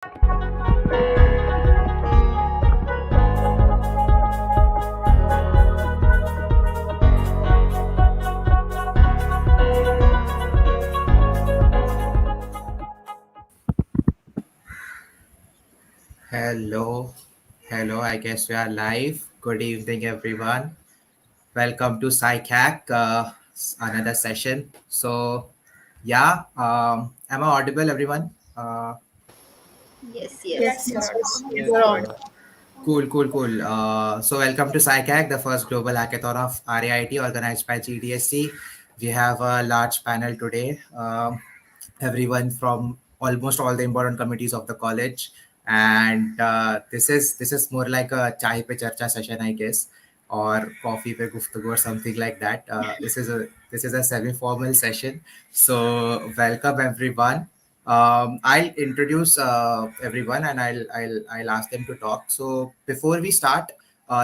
Hello, hello. I guess we are live. Good evening, everyone. Welcome to PsyChack, another session. Am I audible, everyone? Yes, Yes, yes. yes, Yes, you're on. Cool. Welcome to PsyChack, the first global hackathon of RAIT organized by GDSC. We have a large panel today. Everyone from almost all the important committees of the college, and this is more like a chai pe charcha session, I guess, or coffee pe guftagu or something like that. This is a semi-formal session. So welcome everyone. I'll introduce everyone and I'll ask them to talk. So before we start,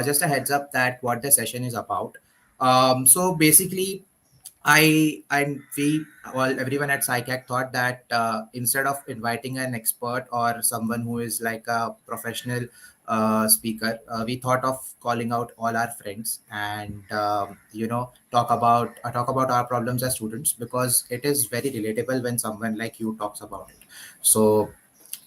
just a heads up that what the session is about. So basically, and we well everyone at PsyCAC thought that instead of inviting an expert or someone who is like a professional speaker, we thought of calling out all our friends and talk about our problems as students, because it is very relatable when someone like you talks about it. So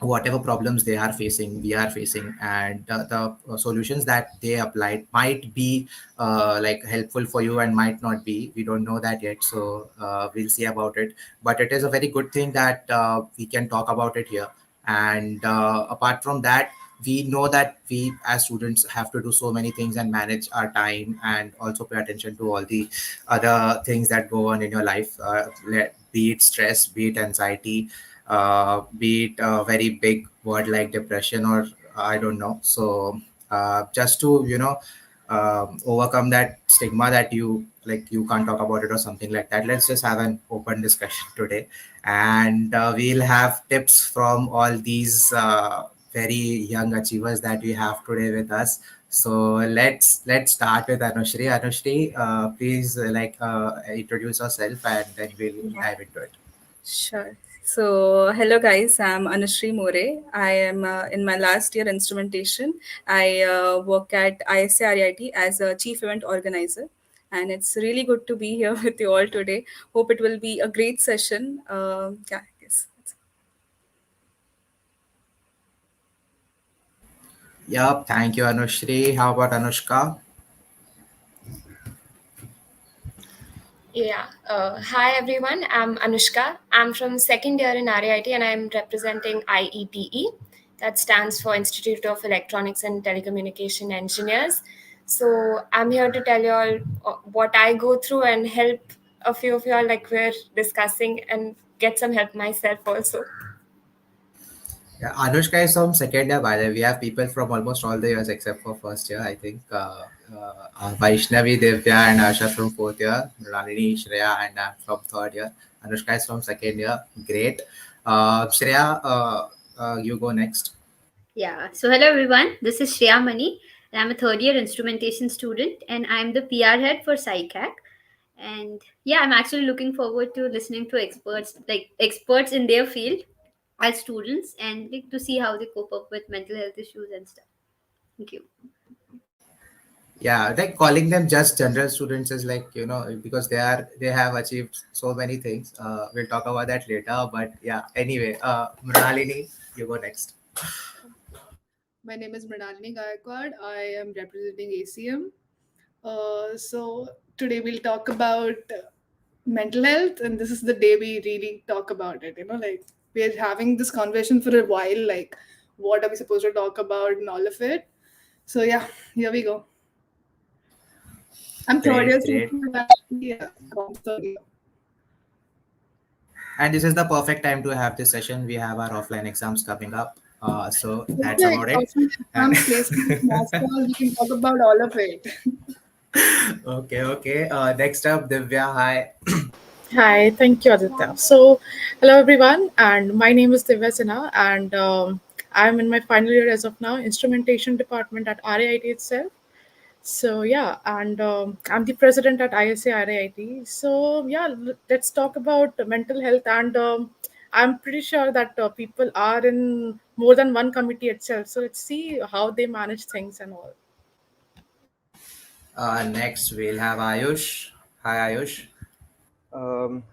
whatever problems they are facing, we are facing, and the solutions that they applied might be like helpful for you and might not be. We don't know that yet, so we'll see about it. But it is a very good thing that we can talk about it here. And apart from that, we know that we as students have to do so many things and manage our time and also pay attention to all the other things that go on in your life, be it stress, be it anxiety, be it a very big word like depression, or I don't know. So just to overcome that stigma that you can't talk about it or something like that, let's just have an open discussion today, and we'll have tips from all these very young achievers that we have today with us. So let's start with Anushri. Anushri, please introduce yourself and then we'll dive into it. Sure. So, hello guys, I'm Anushree More. I am in my last year instrumentation. I work at ISARIIT as a chief event organizer, and it's really good to be here with you all today. Hope it will be a great session. Yeah, yes. Yep, thank you, Anushri. How about Anushka? Hi everyone. I'm Anushka. I'm from second year in RAIT and I'm representing IETE. That stands for Institute of Electronics and Telecommunication Engineers. So I'm here to tell you all what I go through and help a few of you all, like we're discussing, and get some help myself also. Yeah, Anushka is from second year, by the way. We have people from almost all the years except for first year, I think. Vaishnavi, Devya, and Asha from fourth year. Ralini, Shreya, and from third year. Anushka is from second year. Great. Shreya, you go next. Yeah. So, hello everyone. This is Shreya Mani, and I'm a third year instrumentation student, and I'm the PR head for PsyCAC. And yeah, I'm actually looking forward to listening to experts in their field as students, and like, to see how they cope up with mental health issues and stuff. Thank you. Yeah, like calling them just general students is like, because they have achieved so many things. We'll talk about that later. But yeah, anyway, Mrinalini, you go next. My name is Mrinalini Gaikwad. I am representing ACM. So today we'll talk about mental health, and this is the day we really talk about it. Like we're having this conversation for a while, like what are we supposed to talk about and all of it. So yeah, here we go. I'm third year Great. student. Yeah, third year. And this is the perfect time to have this session. We have our offline exams coming up. So that's Okay, about it. awesome. And Placement, master, we can talk about all of it. okay. Next up, Divya. Hi. Hi, thank you, Aditya. So, hello everyone, and my name is Divya Sinha, and I'm in my final year as of now, instrumentation department at RAIT itself. So yeah, and I'm the president at ISA RAIT. So yeah, let's talk about mental health, and I'm pretty sure that people are in more than one committee itself. So let's see how they manage things and all. Next, we'll have Ayush. Hi, Ayush.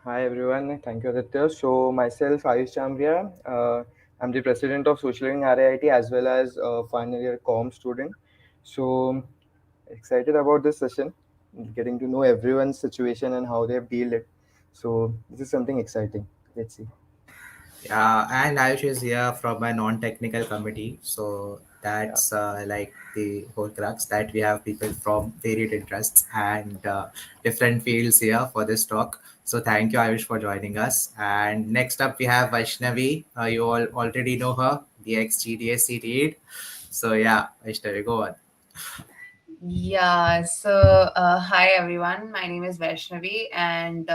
Hi everyone, thank you Aditya. So myself Ayush Chambria, I'm the president of Social in RIT as well as a final year com student. So excited about this session, getting to know everyone's situation and how they've dealt it. So this is something exciting. Let's see. And Ayush is here from a non-technical committee, so Yeah. that's like the whole crux that we have people from varied interests and different fields here for this talk. So thank you, Ayush, for joining us. And next up, we have Vaishnavi. You all already know her, the ex-GDSC lead. So yeah, Vaishnavi, go on. Yeah, so hi everyone. My name is Vaishnavi, and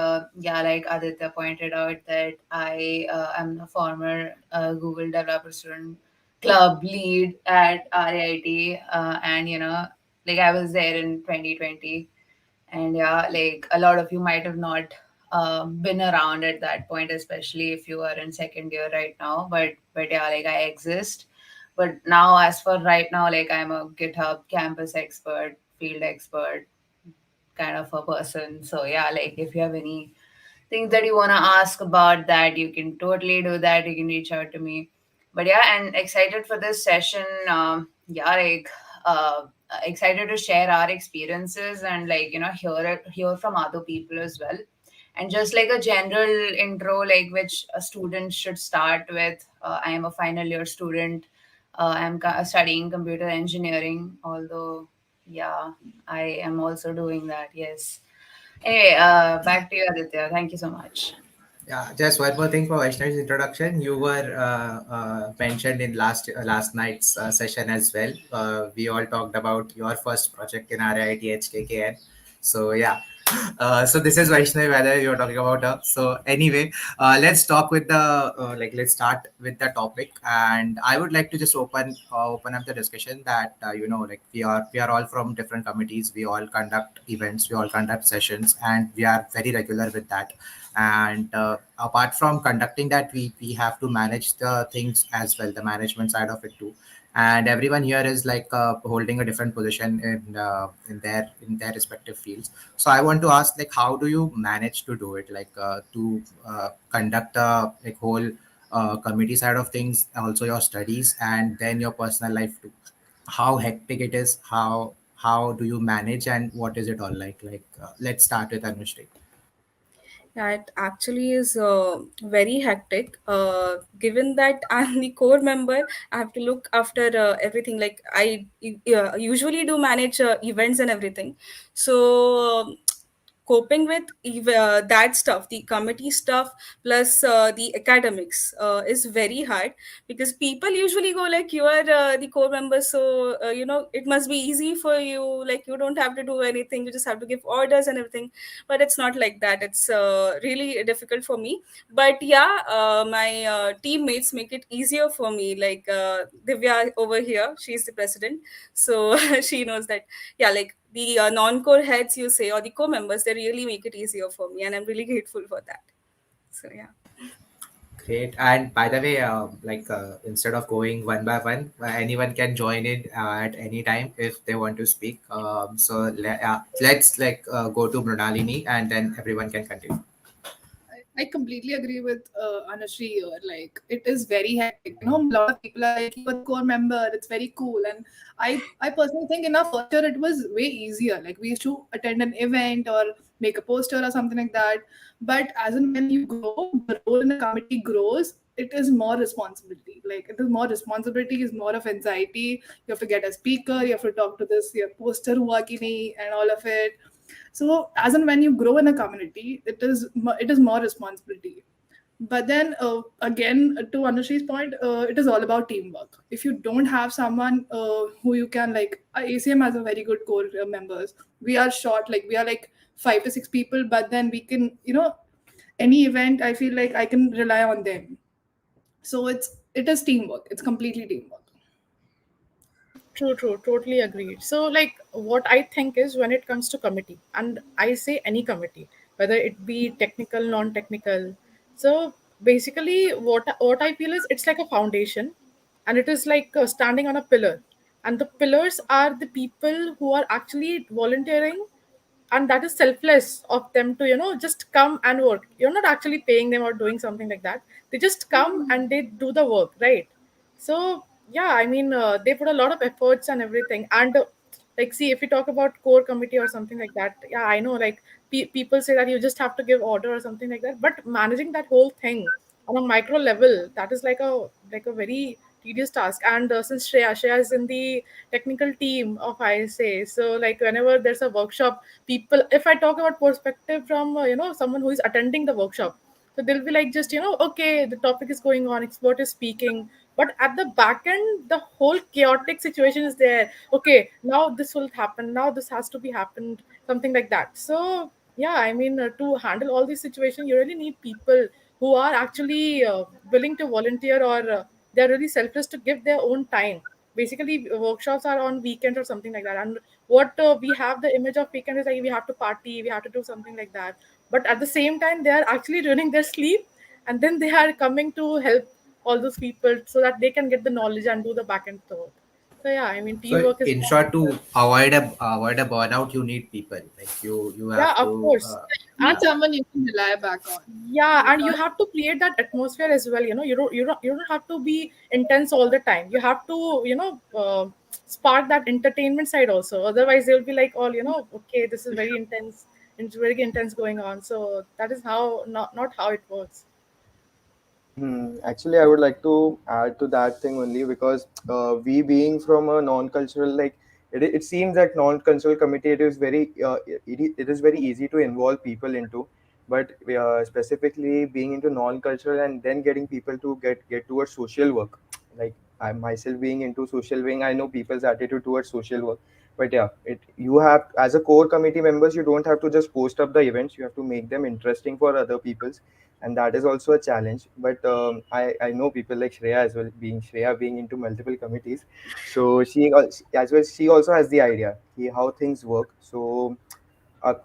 yeah, like Aditya pointed out, that I am a former Google Developer Student Club lead at RAIT, and like I was there in 2020, and yeah, like a lot of you might have not been around at that point, especially if you are in second year right now. But yeah, like I exist. But now, as for right now, like I'm a GitHub campus expert, field expert, kind of a person. So yeah, like if you have any things that you want to ask about that, you can totally do that. You can reach out to me. But yeah, and excited for this session. Yeah, like excited to share our experiences, and like hear from other people as well. And just like a general intro, like which a student should start with. I am a final year student. I'm studying computer engineering, although yeah, I am also doing that. Yes. Anyway, back to you, Aditya. Thank you so much. Yeah, just one more thing for Vaishnavi's introduction. You were mentioned in last night's session as well. We all talked about your first project in RIT HKKN. So yeah, so this is Vaishnavi, whether you're talking about her. So anyway, let's talk with the let's start with the topic, and I would like to just open up the discussion that like we are all from different committees. We all conduct events, we all conduct sessions, and we are very regular with that. And apart from conducting that, we have to manage the things as well, the management side of it too. And everyone here is like holding a different position in their respective fields. So I want to ask, like, how do you manage to do it, like to conduct a like whole committee side of things, also your studies and then your personal life too? How hectic it is, how do you manage, and what is it all like let's start with Anushri. Yeah, it actually is very hectic. Given that I'm the core member, I have to look after everything. Like I usually do manage events and everything. So coping with that stuff, the committee stuff plus the academics is very hard, because people usually go like, you are the core member, so it must be easy for you. Like you don't have to do anything, you just have to give orders and everything. But it's not like that. It's really difficult for me. But yeah, my teammates make it easier for me. Like Divya over here, she's the president, so she knows that. Yeah, like the non-core heads, you say, or the co-members, they really make it easier for me, and I'm really grateful for that. So yeah. Great. And by the way, instead of going one by one, anyone can join in at any time if they want to speak. Let's go to Mrunalini, and then everyone can continue. I completely agree with Anashri here. Like, it is very hectic. You know, a lot of people are like, "You are the core member. It's very cool." And I personally think in our first year it was way easier. Like, we used to attend an event or make a poster or something like that. But as and when you grow, the role in the committee grows. It is more responsibility. Like, it is more responsibility. Is more of anxiety. You have to get a speaker. You have to talk to this your poster hua ki nahi, and all of it. So as and when you grow in a community, it is more responsibility. But then again, to Anushi's point, it is all about teamwork. If you don't have someone who you can like, ACM has a very good core members. We are short, like we are like 5 to 6 people, but then we can, any event, I feel like I can rely on them. So it is teamwork. It's completely teamwork. True, true, totally agreed. So, like, what I think is when it comes to committee, and I say any committee, whether it be technical, non-technical. So basically, what I feel is it's like a foundation. and it is like standing on a pillar, and the pillars are the people who are actually volunteering, and that is selfless of them to just come and work. You're not actually paying them or doing something like that. They just come and they do the work, right? So yeah, I mean, they put a lot of efforts and everything. And like, see, if we talk about core committee or something like that, yeah, I know, like, people say that you just have to give order or something like that, but managing that whole thing on a micro level, that is like a very tedious task. And since Shreya is in the technical team of ISA, so like whenever there's a workshop, people, if I talk about perspective from someone who is attending the workshop, so they'll be like, just okay, the topic is going on, expert is speaking, but at the back end, the whole chaotic situation is there. Okay, now this will happen, now this has to be happened, something like that. So yeah, I mean, to handle all these situations, you really need people who are actually willing to volunteer, or they're really selfless to give their own time. Basically, workshops are on weekends or something like that, and what we have the image of weekend is like we have to party, we have to do something like that. But at the same time, they are actually ruining their sleep, and then they are coming to help all those people so that they can get the knowledge and do the back end work. So yeah, I mean, So teamwork is in one short, of the. to avoid a burnout, you need people. Like you Yeah, have of to. course. You need And someone you can rely back on. yeah, You and you can't. have to create that atmosphere as well. You don't have to be intense all the time. You have to spark that entertainment side also. Otherwise, they'll be like, all, okay, this is very intense. It's very intense going on. So that is how, not how it works. Actually, I would like to add to that thing only because we being from a non-cultural, like it seems that non-cultural committee, it is very easy to involve people into, but specifically being into non-cultural and then getting people to get towards social work, like I myself being into social wing, I know people's attitude towards social work. But yeah, it you have, as a core committee members, you don't have to just post up the events, you have to make them interesting for other people, and that is also a challenge. But I know people like Shreya being into multiple committees, so as well she also has the idea how things work. So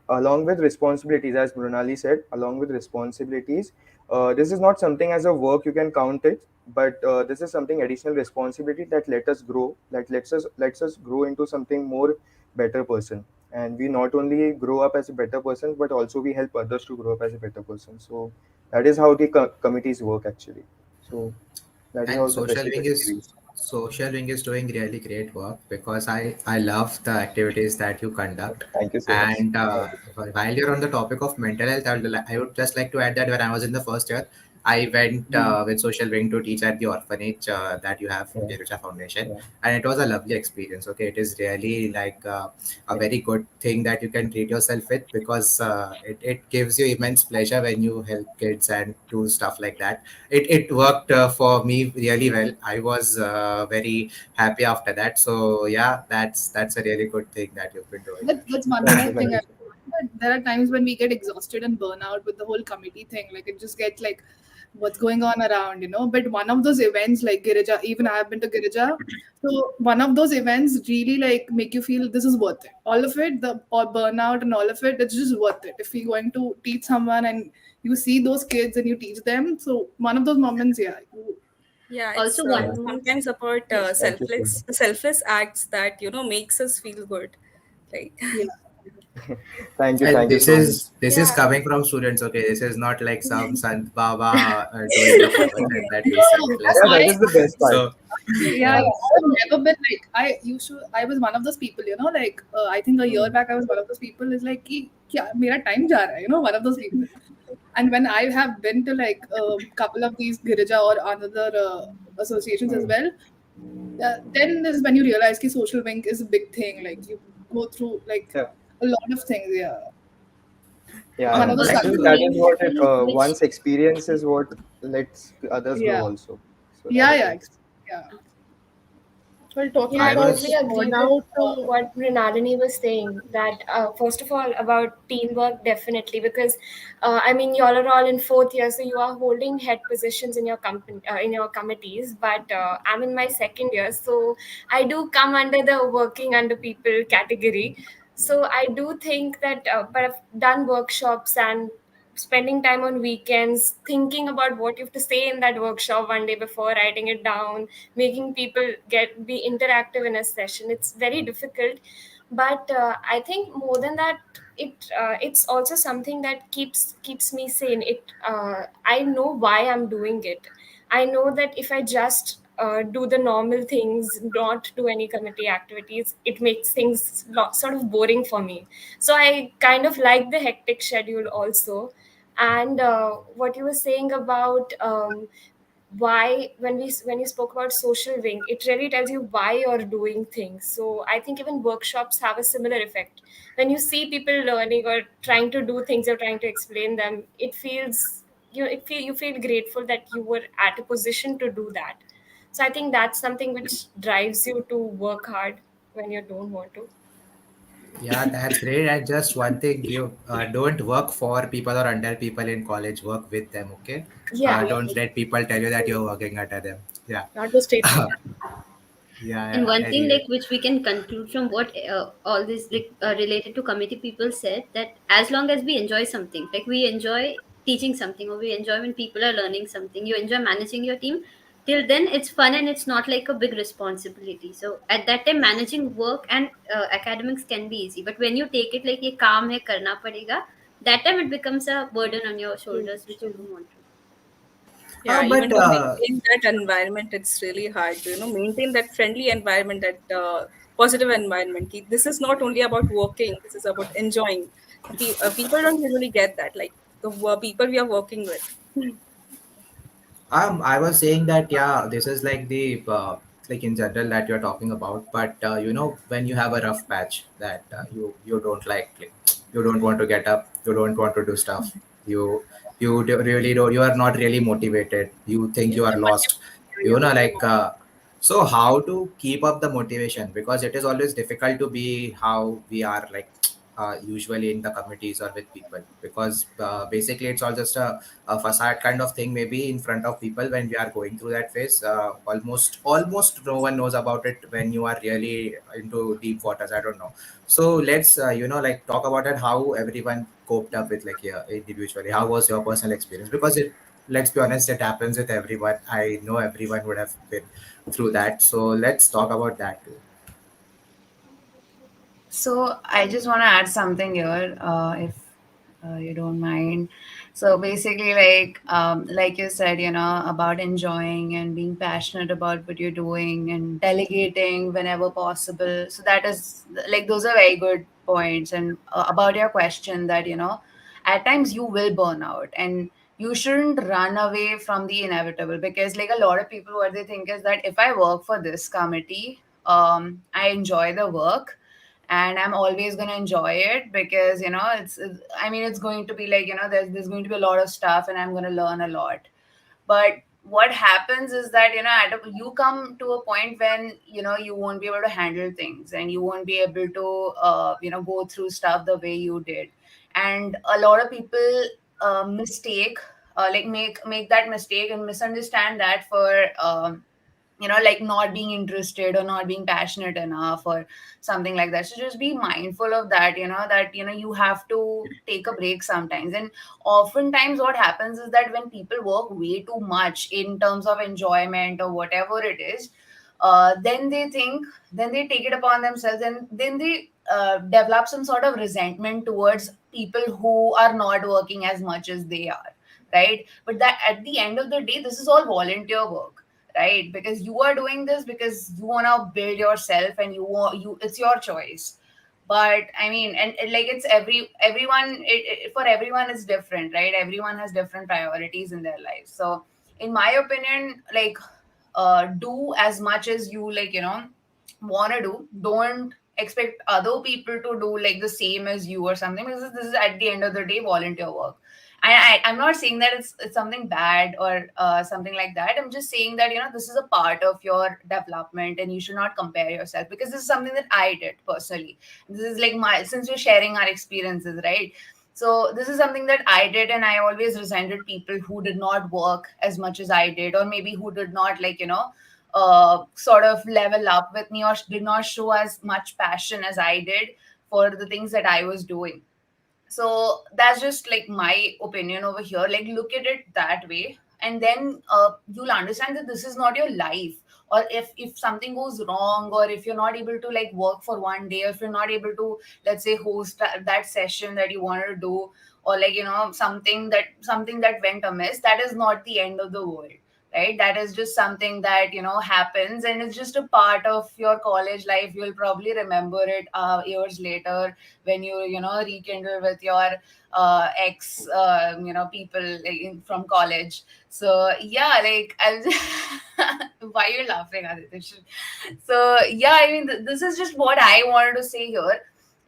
along with responsibilities, as Brunali said, along with responsibilities, this is not something as a work you can count it, but this is something additional responsibility that let us grow, that lets us grow into something more better person. And we not only grow up as a better person, but also we help others to grow up as a better person. So that is how the committees work actually. So that is And how the president is. social wing is doing really great work, because I love the activities that you conduct. Thank you so much. And Thank you. while you're on the topic of mental health, I would just like to add that when I was in the first year, I went with social wing to teach at the orphanage that you have, Yeah, Jerucha Foundation, yeah, and it was a lovely experience. Okay, it is really like a yeah. very good thing that you can treat yourself with, because it gives you immense pleasure when you help kids and do stuff like that. It worked for me really well. I was very happy after that. So yeah, that's a really good thing that you've been doing, That's Harsh. one Thank more you, thing. thank you so But there are times when we get exhausted and burn out with the whole committee thing. Like it just gets like, what's going on around, you know? But one of those events like Girija, even I have been to Girija. So one of those events really like make you feel this is worth it. All of it, the or burnout and all of it, it's just worth it. If you're going to teach someone and you see those kids and you teach them, so one of those moments, yeah, Yeah, it's Also, much. one more. sometimes about Yes. Thank you so much. selfless acts that makes us feel good. Like yeah. And Thank you so much. this is Yeah. coming from students. Okay, this is not like some Sant Baba doing a pravachan that he's No, selfless Yeah, and that all is the stuff. best part. So Yeah, yeah. yeah. I've never been like I used to. I was one of those people, you know. Like I think a year Hmm. back, I was one of those people. Is like, कि क्या मेरा time जा रहा है, you know, one of those people. And when I have been to like a couple of these Girija or other associations as Hmm. well, then is when you realize that social wing is a big thing. Like you go through like Yeah, a lot of things. Yeah, one yeah. of those Like Also, Actually, the that success. is main what thing which one's experience is what lets others grow Yeah, also. So that yeah, is yeah, it. yeah. Well, talking Yeah, I I about totally was agree with burnout, what Mrinalini was saying. That first of all about teamwork, definitely, because I mean y'all are all in fourth year, so you are holding head positions in your company, in your committees. But I'm in my second year, so I do come under the working under people category. So I do think that, but I've done workshops and spending time on weekends thinking about what you have to say in that workshop one day before, writing it down, making people be interactive in a session. It's very difficult, but I think more than that, it's also something that keeps me sane. I know why I'm doing it. I know that if I just do the normal things, not do any committee activities, it makes things sort of boring for me. So I kind of like the hectic schedule also. And what you were saying about why, when you spoke about social wing, it really tells you why you're doing things. So I think even workshops have a similar effect. When you see people learning or trying to do things or trying to explain them, it feels you feel grateful that you were at a position to do that. So I think that's something which drives you to work hard when you don't want to. Yeah, that's great. And just one thing, you don't work for people or under people in college. Work with them, okay? Yeah. Don't let people tell you that you're working under them. Yeah. That was statement. Yeah, And yeah. one thing Anyway. like which we can conclude from what all this like related to committee people said, that as long as we enjoy something, like we enjoy teaching something, or we enjoy when people are learning something, you enjoy managing your team, till then it's fun and it's not like a big responsibility. So at that time managing work and academics can be easy, but when you take it like ye kaam hai karna padega, that time it becomes a burden on your True, shoulders which you true. don't want to. Yeah, even But to maintain that environment, it's really hard to, maintain that friendly environment, that positive environment. This is not only about working, this is about enjoying. People don't usually get that, like the people we are working with. I was saying that yeah, this is like the like in general that you're talking about, but when you have a rough patch that you don't like you don't want to get up, you don't want to do stuff, really don't, you are not really motivated, you think Yes, you are the lost, motivation, yeah. like so how to keep up the motivation, because it is always difficult to be how we are like usually in the committees or with people, because basically it's all just a facade kind of thing maybe in front of people when we are going through that phase. Almost no one knows about it when you are really into deep waters, I don't know. So let's like talk about it, how everyone coped up with, like, yeah, individually, how was your personal experience, because it, let's be honest, it happens with everyone. I know everyone would have been through that, so let's talk about that too. So I just want to add something here, if you don't mind. So basically, like you said, about enjoying and being passionate about what you're doing and delegating whenever possible. So that is like those are very good points. And about your question that at times you will burn out, and you shouldn't run away from the inevitable, because like a lot of people, what they think is that if I work for this committee, I enjoy the work and I'm always going to enjoy it, because I mean, it's going to be like, there's going to be a lot of stuff and I'm going to learn a lot. But what happens is that you come to a point when you won't be able to handle things, and you won't be able to go through stuff the way you did. And a lot of people mistake like make that mistake and misunderstand that for like not being interested or not being passionate enough or something like that. So just be mindful of that, that you have to take a break sometimes. And oftentimes what happens is that when people work way too much in terms of enjoyment or whatever it is, then they think, then they take it upon themselves, and then they develop some sort of resentment towards people who are not working as much as they are, right? But that at the end of the day, this is all volunteer work, right? Because you are doing this because you want to build yourself, and it's your choice. But I mean, and like it's everyone, for everyone it's different, right? Everyone has different priorities in their lives. So in my opinion, like do as much as you like want to do. Don't expect other people to do like the same as you or something, because this is at the end of the day volunteer work. I'm not saying that it's something bad or something like that. I'm just saying that this is a part of your development, and you should not compare yourself, because this is something that I did personally. This is like my, since we're sharing our experiences, right? So this is something that I did, and I always resented people who did not work as much as I did, or maybe who did not like sort of level up with me, or did not show as much passion as I did for the things that I was doing. So that's just like my opinion over here. Like, look at it that way, and then you'll understand that this is not your life. Or if something goes wrong, or if you're not able to like work for one day, or if you're not able to, let's say, host that session that you wanted to do, or like, something that went amiss, that is not the end of the world, right? That is just something that happens, and it's just a part of your college life. You'll probably remember it years later, when you rekindle with your ex people, like, from college. So yeah, like, I'll why you're laughing, Aditya? So yeah, I mean, this is just what I wanted to say here.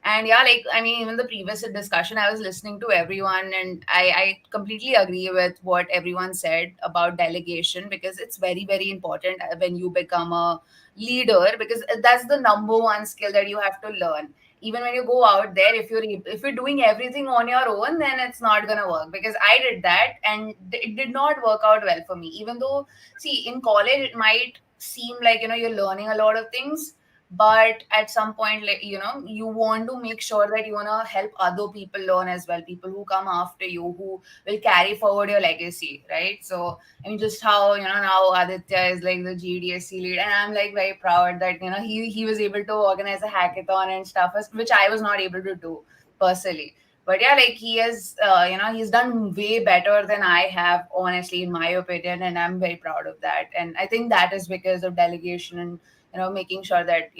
And yeah, like, I mean, even the previous discussion, I was listening to everyone, and I completely agree with what everyone said about delegation, because it's very, very important when you become a leader, because that's the number one skill that you have to learn. Even when you go out there, if you're doing everything on your own, then it's not gonna work, because I did that, and it did not work out well for me. Even though, see, in college it might seem like you're learning a lot of things, but at some point, like, you want to make sure that you want to help other people learn as well, people who come after you, who will carry forward your legacy, right? So I mean, just how now Aditya is like the GDSC lead, and I'm like very proud that he was able to organize a hackathon and stuff, which I was not able to do personally. But yeah, like, he has he's done way better than I have, honestly, in my opinion, and I'm very proud of that. And I think that is because of delegation, and making sure that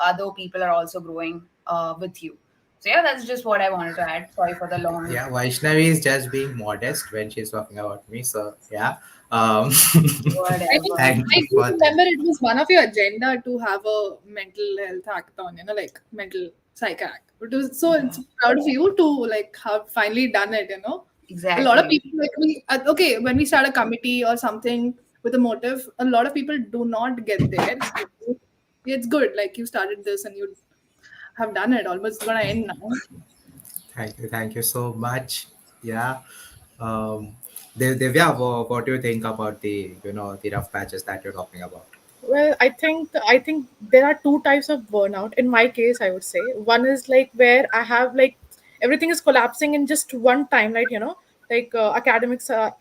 other people are also growing with you. So yeah, that's just what I wanted to add. Sorry for the long Yeah, Vaishnavi is just being modest when she's talking about me. So yeah, um, I mean, whatever. thank I you do for that. remember it was one of your agenda to have a mental health hackathon, like mental psych hack. It was so Yeah, it's proud of you to like have finally done it. A lot of exactly. people like okay, when we start a committee or something with a motive, a lot of people do not get there. So it's good. Like you started this and you have done it. Almost gonna end now. Thank you so much. Yeah. Um, Divya, what do you think about the rough patches that you're talking about? Well, I think there are two types of burnout. In my case, I would say one is like where I have like everything is collapsing in just one time, right? Like academics are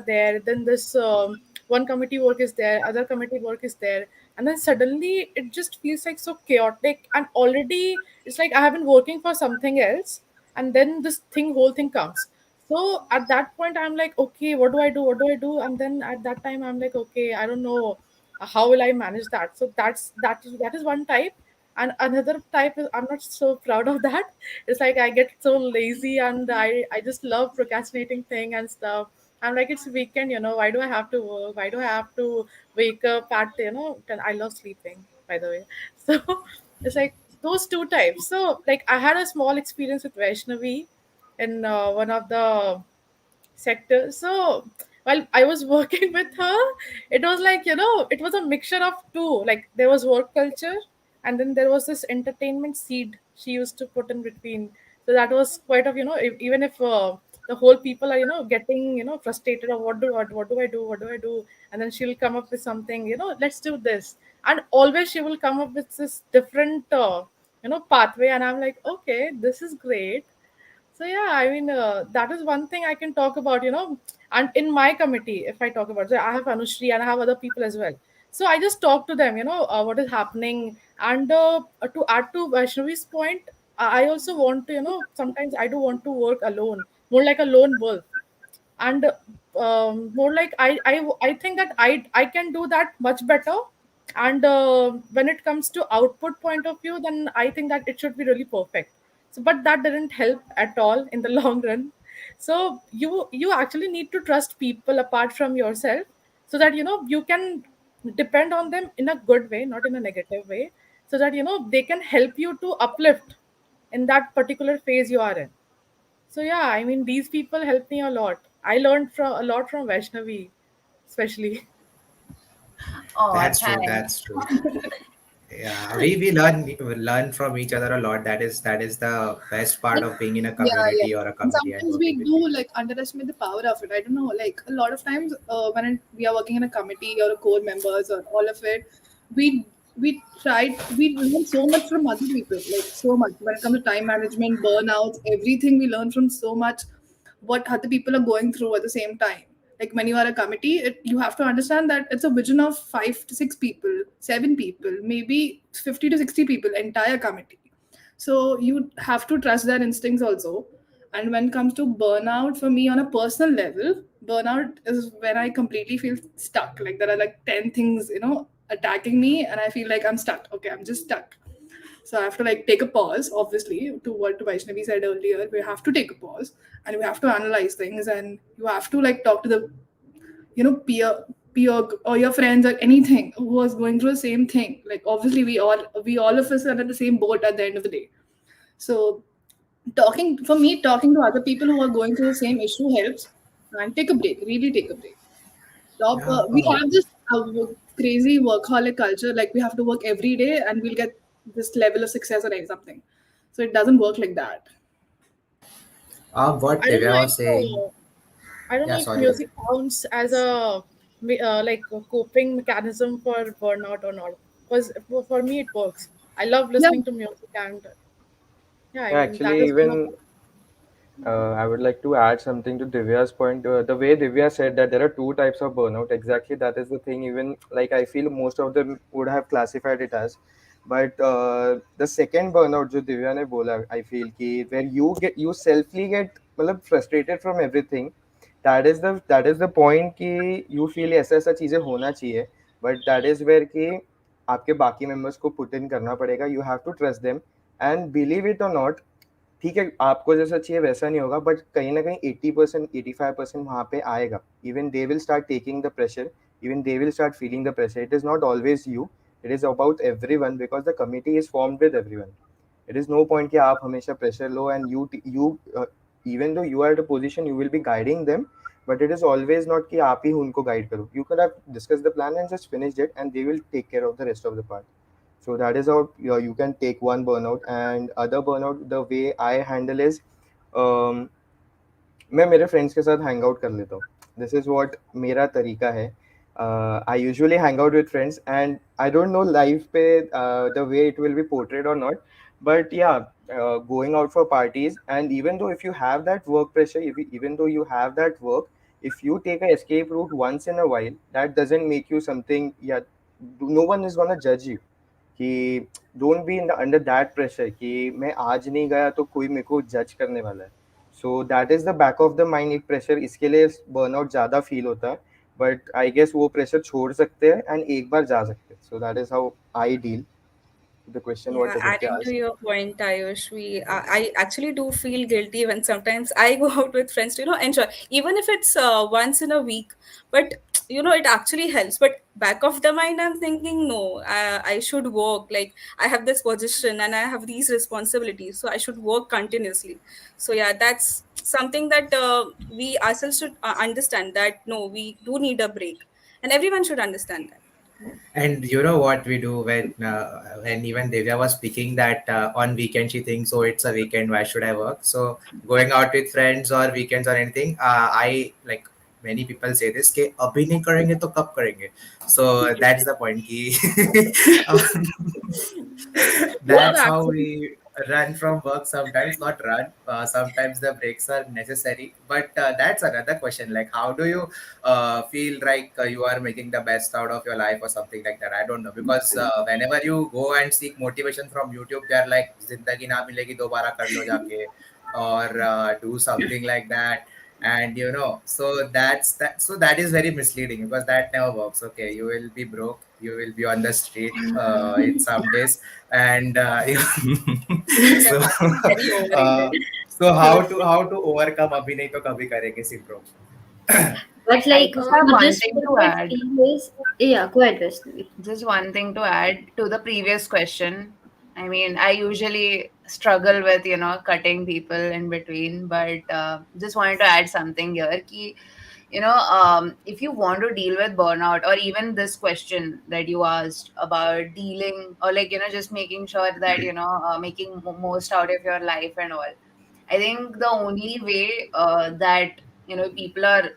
there, then this one committee work is there, other committee work is there, and then suddenly it just feels like so chaotic. And already it's like I have been working for something else, and then this whole thing comes. So at that point, I'm like, okay, what do I do? What do I do? And then at that time, I'm like, okay, I don't know how will I manage that. So that is one type. And another type is I'm not so proud of that. It's like I get so lazy, and I just love procrastinating thing and stuff. I'm like, it's weekend, why do I have to work, why do I have to wake up at 10? I love sleeping, by the way. So it's like those two types. So like I had a small experience with Vaishnavi in one of the sector. So while I was working with her, it was like, it was a mixture of two. Like there was work culture, and then there was this entertainment seed she used to put in between. So that was quite of, even if the whole people are, getting, frustrated of what do I do? What do I do? And then she'll come up with something, let's do this. And always she will come up with this different, pathway. And I'm like, okay, this is great. So yeah, I mean that is one thing I can talk about, and in my committee, if I talk about, so I have Anushri and I have other people as well. So I just talk to them, what is happening, and to add to Vaishnavi's point, I also want to, sometimes I do want to work alone, more like a lone wolf, and more like I think that I can do that much better. And when it comes to output point of view, then I think that it should be really perfect. So but that didn't help at all in the long run. So you actually need to trust people apart from yourself, so that you can depend on them in a good way, not in a negative way, so that they can help you to uplift in that particular phase you are in. So yeah, I mean these people helped me a lot. I learned from a lot from Vaishnavi, especially. Oh, That's true. thanks. That's true. Yeah, we learn from each other a lot. That is the best part of being in a Yeah, yeah. community or a And committee and sometimes working we with do people. like underestimate the power of it. I don't know. Like a lot of times, we are working in a committee or a core members or all of it, we we learn so much from other people, like so much when it comes to time management, burnouts, everything we learn from so much what other people are going through at the same time. Like when you are a committee, you have to understand that it's a vision of 5 to 6 people, 7 people, maybe 50 to 60 people, entire committee. So you have to trust their instincts also. And when it comes to burnout, for me on a personal level, burnout is when I completely feel stuck. Like there are like 10 things, attacking me, and I feel like I'm stuck. Okay, I'm just stuck. So I have to like take a pause, obviously, to what Vaishnavi said earlier. We have to take a pause and we have to analyze things, and you have to like talk to the, peer or your friends or anything who was going through the same thing. Like obviously we all of us are in the same boat at the end of the day. So talking to other people who are going through the same issue helps. And take a break, really take a break. Yeah. We have this crazy workaholic culture, like we have to work every day and we'll get this level of success or something. So it doesn't work like that. What I don't Divya know if was saying. I don't Yeah, know if sorry. music counts as a like a coping mechanism for burnout or not. Because for me it works. I love Yeah. listening to music, and yeah, I Yeah, mean that actually, is one of even I would like to add something to Divya's point. The way Divya said that there are two types of burnout, exactly that is the thing. Even like I feel most of them would have classified it as. But the second burnout, जो दिव्या ने बोला, I feel कि where you selfly get मतलब frustrated from everything. That is the point कि you feel ऐसा ऐसा चीजें होना चाहिए. But that is where कि आपके बाकी members को put in करना पड़ेगा. You have to trust them and believe it or not, ठीक है आपको जैसा चाहिए वैसा नहीं होगा बट कहीं ना कहीं 80% 85% वहाँ पे आएगा even they will start taking the pressure even they will start feeling the pressure it is not always you it is about everyone because the committee is formed with everyone it is no point कि आप हमेशा pressure लो and you even though you are the position you will be guiding them but it is always not कि आप ही उनको guide करो you can have discuss the plan and just finish it and they will take care of the rest of the part. So that is how you can take one burnout. And other burnout, the way I handle is um, मैं मेरे friends के साथ hang out कर लेता हूँ. This is what मेरा तरीका है. I usually hang out with friends and I don't know life पे the way it will be portrayed or not but yeah, going out for parties and even though if you have that work pressure, even though you have that work, if you take a escape route once in a while, that doesn't make you something. Yeah, no one is gonna judge you कि don't be under that pressure कि मैं आज नहीं गया तो कोई मेरे को जज करने वाला है. सो that is the back of the mind एक प्रेशर इसके लिए बर्नआउट ज़्यादा फील होता है बट आई गेस वो प्रेशर छोड़ सकते हैं एंड एक बार जा सकते हैं. सो that is how I deal the question what Yeah, Aditya adding to asked. your point, Ayush, I actually do feel guilty when sometimes I go out with friends to, enjoy, even if it's once in a week. But, it actually helps. But back of the mind, I'm thinking, no, I should work. Like, I have this position and I have these responsibilities. So I should work continuously. So, yeah, that's something that we ourselves should understand that, no, we do need a break. And everyone should understand that. And you know what we do when even Devya was speaking that on weekend she thinks, oh, it's a weekend, why should I work? So going out with friends or weekends or anything, I like many people say this कि अभी नहीं करेंगे तो कब करेंगे. So that's the point कि yeah, that's how actually. we run from work sometimes, not run. Sometimes the breaks are necessary, but that's another question. Like, how do you feel like you are making the best out of your life or something like that? I don't know, because whenever you go and seek motivation from YouTube, they're like, "Zindagi na milegi, dobara kar lo jaake," or do something like that. And so that's that. So that is very misleading because that never works. Okay, you will be broke. You will be on the street in some days, and Yeah, so that is very uh, overrated. so how to overcome abhi nahi to kabhi karenge syndrome. But I like just have for one this, thing what to I add. feel is, yeah, go ahead, Vaishnavi. Just one thing to add to the previous question. I mean, I usually struggle with, cutting people in between, but just wanted to add something here. Ki, if you want to deal with burnout, or even this question that you asked about dealing, or like, just making sure that, making most out of your life and all. I think the only way that, people are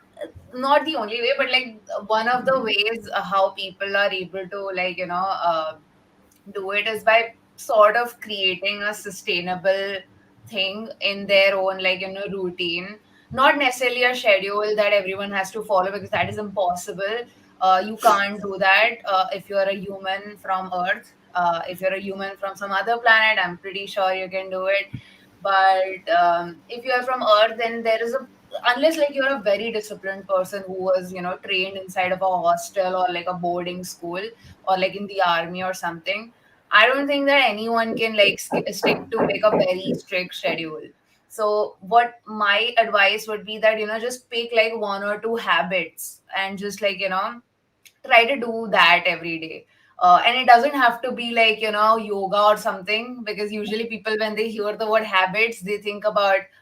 not the only way, but like one of the ways how people are able to, like, do it is by sort of creating a sustainable thing in their own, like, routine. Not necessarily a schedule that everyone has to follow, because that is impossible. You can't do that if you're a human from Earth. If you're a human from some other planet, I'm pretty sure you can do it. But if you're from Earth, then there is a, unless like you're a very disciplined person who was, trained inside of a hostel or like a boarding school or like in the army or something, I don't think that anyone can like stick to like a very strict schedule. So what my advice would be that, just pick like one or two habits and just like, try to do that every day. And it doesn't have to be like, yoga or something, because usually people, when they hear the word habits, they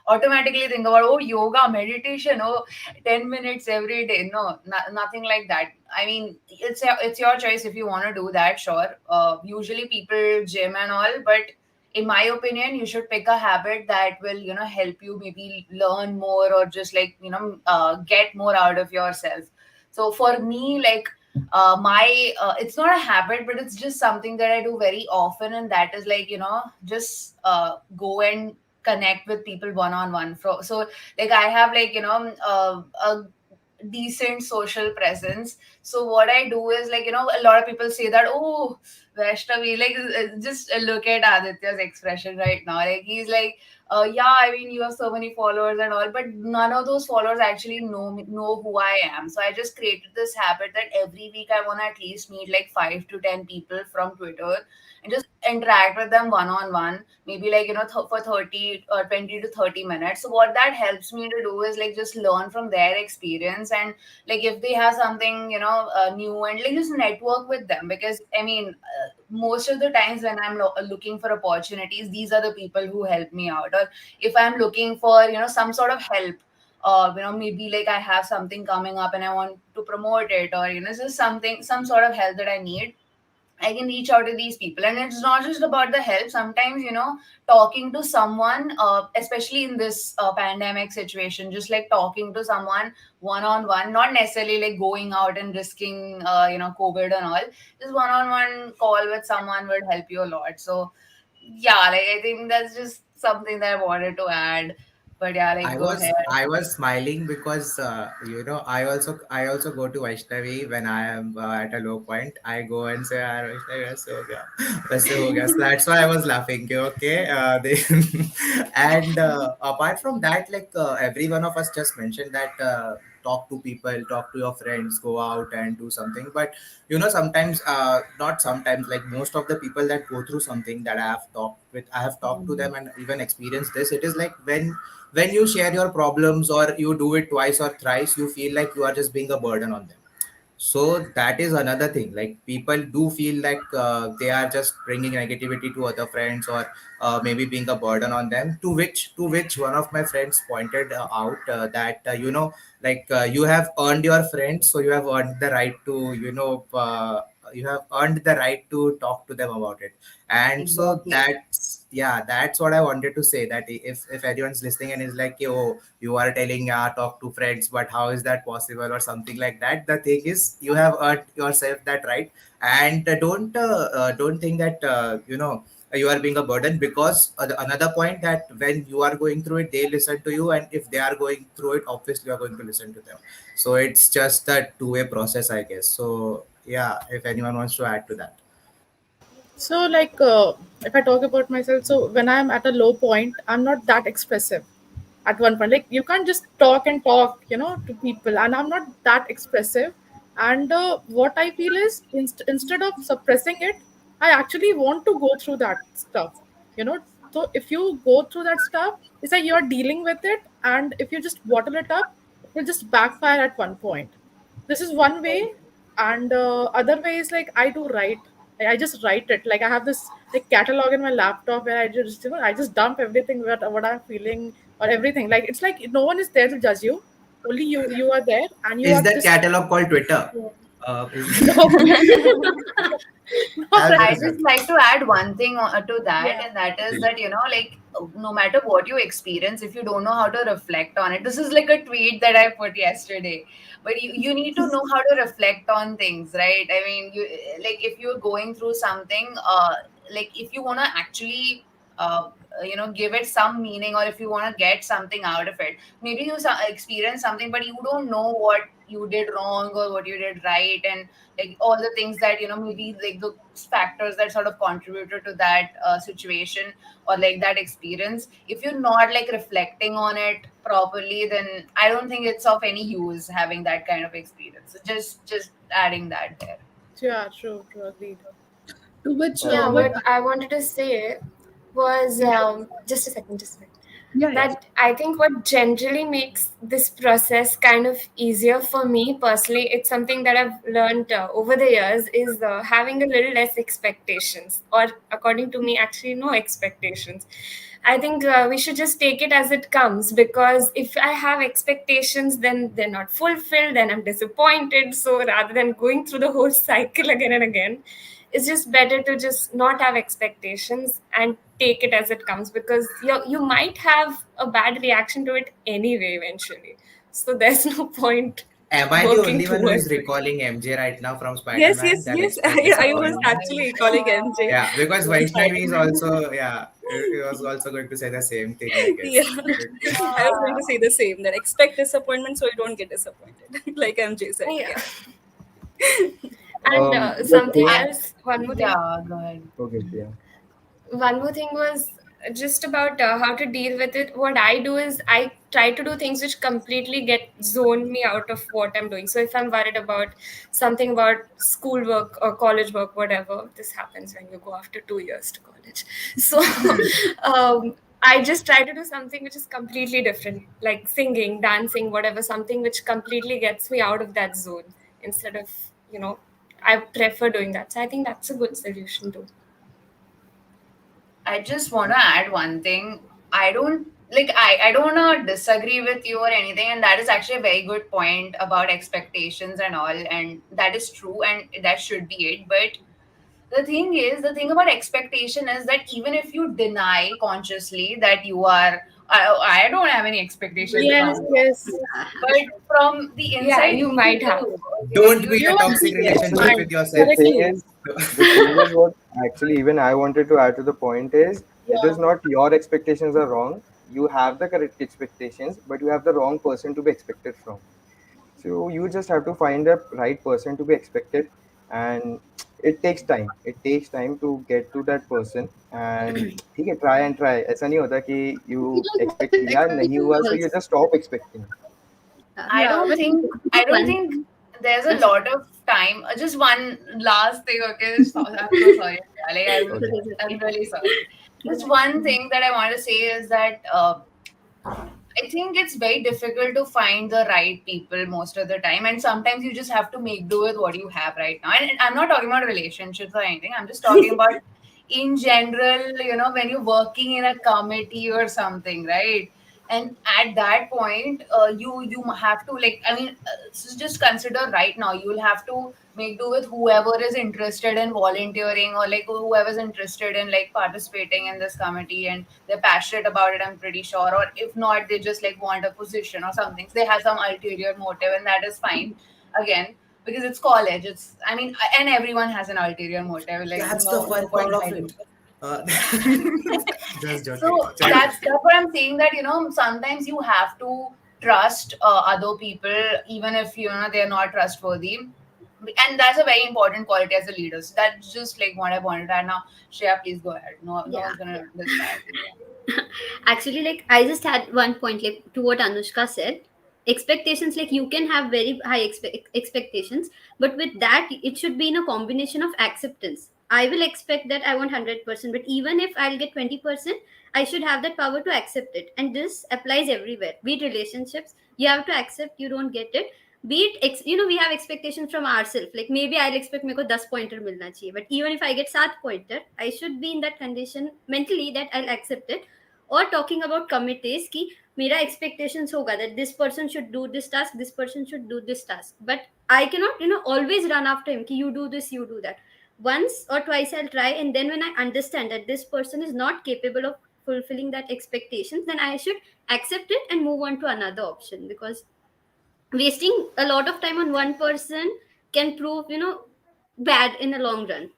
automatically think about, oh, yoga, meditation, oh, 10 minutes every day. No, nothing like that. I mean, it's your choice if you want to do that, sure. Usually people gym and all, but in my opinion, you should pick a habit that will, help you maybe learn more, or just like, get more out of yourself. So for me, like, my it's not a habit, but it's just something that I do very often, and that is like, just go and connect with people one on one. So like I have like, a decent social presence. So what I do is like, a lot of people say that, oh, Vaishnavi, like, just look at Aditya's expression right now. Like he's like, yeah, I mean, you have so many followers and all, but none of those followers actually know who I am. So I just created this habit that every week I want to at least meet like 5 to 10 people from Twitter and just interact with them one on one, maybe like, for 30 or 20 to 30 minutes. So what that helps me to do is like just learn from their experience, and like if they have something, new, and like just network with them. Because I mean, most of the times when I'm looking for opportunities, these are the people who help me out. Or if I'm looking for, some sort of help, maybe like I have something coming up and I want to promote it, or just something, some sort of help that I need, I can reach out to these people. And it's not just about the help. Sometimes, talking to someone, especially in this pandemic situation, just like talking to someone one on one, not necessarily like going out and risking, COVID and all, just one on one call with someone would help you a lot. So, yeah, like I think that's just something that I wanted to add. But yeah, like I go was ahead. I was smiling because I also go to Vaishnavi when I am at a low point. I go and say, "Ah, Vaishnavi, वैसे हो गया, वैसे हो गया." So that's why I was laughing. Okay, and apart from that, like every one of us just mentioned that talk to people, talk to your friends, go out and do something. But sometimes, not sometimes, like most of the people that go through something that I have talked to them and even experienced this. It is like when you share your problems or you do it twice or thrice, you feel like you are just being a burden on them. So that is another thing, like people do feel like they are just bringing negativity to other friends, or maybe being a burden on them, to which one of my friends pointed out that like you have earned your friends, so you have earned the right to you have earned the right to talk to them about it. And so Exactly. that's what I wanted to say, that if anyone's listening and is like, oh, you are telling, yeah, talk to friends, but how is that possible or something like that, the thing is, you have earned yourself that right. And don't think that you are being a burden, because another point, that when you are going through it, they listen to you, and if they are going through it, obviously you are going to listen to them. So it's just a two-way process, I guess. So yeah, if anyone wants to add to that. So, like, if I talk about myself, so when I'm at a low point, I'm not that expressive at one point. Like, you can't just talk and talk, to people, and I'm not that expressive. And what I feel is, instead of suppressing it, I actually want to go through that stuff, you know. So, if you go through that stuff, it's like you're dealing with it, and if you just bottle it up, it will just backfire at one point. This is one way. And other way is like I do write. I just write it. Like I have this like catalog in my laptop where I just dump everything, what I'm feeling, or everything. Like it's like no one is there to judge you. Only you are there, and you Is are that just catalog called Twitter? Is No, not that I is just good. like to add one thing to that, yeah. and that is that, like, no matter what you experience, if you don't know how to reflect on it, this is like a tweet that I put yesterday, but you need to know how to reflect on things, right? I mean, you like if you're going through something, like if you want to actually, give it some meaning, or if you want to get something out of it, maybe you experience something, but you don't know what you did wrong or what you did right, and like all the things that maybe like the factors that sort of contributed to that situation or like that experience. If you're not like reflecting on it properly, then I don't think it's of any use having that kind of experience. So just adding that there. Yeah, true, true, agreed. To which, Yeah, Um, what? what I wanted to say was just a second, just a second. Yeah, yeah. That I think what generally makes this process kind of easier for me personally, it's something that I've learned over the years, is having a little less expectations, or according to me, actually, no expectations. I think we should just take it as it comes, because if I have expectations, then they're not fulfilled, then I'm disappointed. So rather than going through the whole cycle again and again, it's just better to just not have expectations and take it as it comes, because you might have a bad reaction to it anyway eventually. So there's no point Am I the working only one who is towards it. recalling MJ right now from Yes, Spider-Man? yes, That yes. expect I was disappointment. actually calling MJ. Yeah, because from Vaishnavi is Spider-Man. also, yeah, he was also going to say the same thing, I Yeah, guess. I was going to say the same, that expect disappointment so you don't get disappointed, like MJ said. Yeah. Yeah. And the something thing. And else, one more thing. yeah, go ahead. Okay, yeah. One more thing was just about how to deal with it. What I do is I try to do things which completely get zone me out of what I'm doing. So if I'm worried about something about schoolwork or college work, whatever, this happens when you go after 2 years to college. So I just try to do something which is completely different, like singing, dancing, whatever, something which completely gets me out of that zone, instead of, I prefer doing that. So I think that's a good solution too. I just want to add one thing. I don't want to disagree with you or anything, and that is actually a very good point about expectations and all, and that is true, and that should be it. But the thing about expectation is that even if you deny consciously that you are, I don't have any expectations Yes, from you, yes. but from the Yeah, inside you you might have. do. Okay, Don't you be in You a are toxic thinking it, relationship So right? with the yourself. thing Correctly. is, the thing is what actually even I wanted to add to the point is, it Yeah. is not your expectations are wrong. You have the correct expectations, but you have the wrong person to be expected from. So you just have to find the right person to be expected, and it takes time. It takes time to get to that person. And ठीक है, try and try. ऐसा नहीं होता कि you You know, what expect is किया नहीं expectations हुआ, so you also? just stop expecting. I Yeah, don't when think I don't One. think there's a Yes. lot of time. Just one last thing, okay? I'm so sorry. Like, Okay. I'm really sorry. Just one thing that I want to say is that I think it's very difficult to find the right people most of the time, and sometimes you just have to make do with what you have right now. And I'm not talking about relationships or anything. I'm just talking about in general. When you're working in a committee or something, right? And at that point, you have to, like, I mean, so just consider right now you'll have to make do with whoever is interested in volunteering, or like whoever's interested in like participating in this committee, and they're passionate about it, I'm pretty sure. Or if not, they just like want a position or something, so they have some ulterior motive, and that is fine. Again, because it's college, I mean, and everyone has an ulterior motive, like That's the no fun point part of hiding it. it. Uh, just So joking. that's what I'm saying, that sometimes you have to trust other people, even if they're not trustworthy, and that's a very important quality as a leader. So that's just like what I wanted to add. Now, Shreya, please go ahead. No Yeah. one's gonna distract you. Actually, like I just had one point, like to what Anushka said. Expectations, like you can have very high expectations, but with that, it should be in a combination of acceptance. I will expect that I want 100%, but even if I'll get 20%, I should have that power to accept it. And this applies everywhere. Be it relationships, you have to accept you don't get it. Be it, we have expectations from ourselves. Like maybe I'll expect me ko 10 pointer milna chahiye, but even if I get 7 pointer, I should be in that condition mentally that I'll accept it. or talking about committees कि मेरा expectations होगा that this person should do this task, this person should do this task, but I cannot always run after him कि you do this, you do that. Once or twice I'll try, and then when I understand that this person is not capable of fulfilling that expectations, then I should accept it and move on to another option, because wasting a lot of time on one person can prove bad in the long run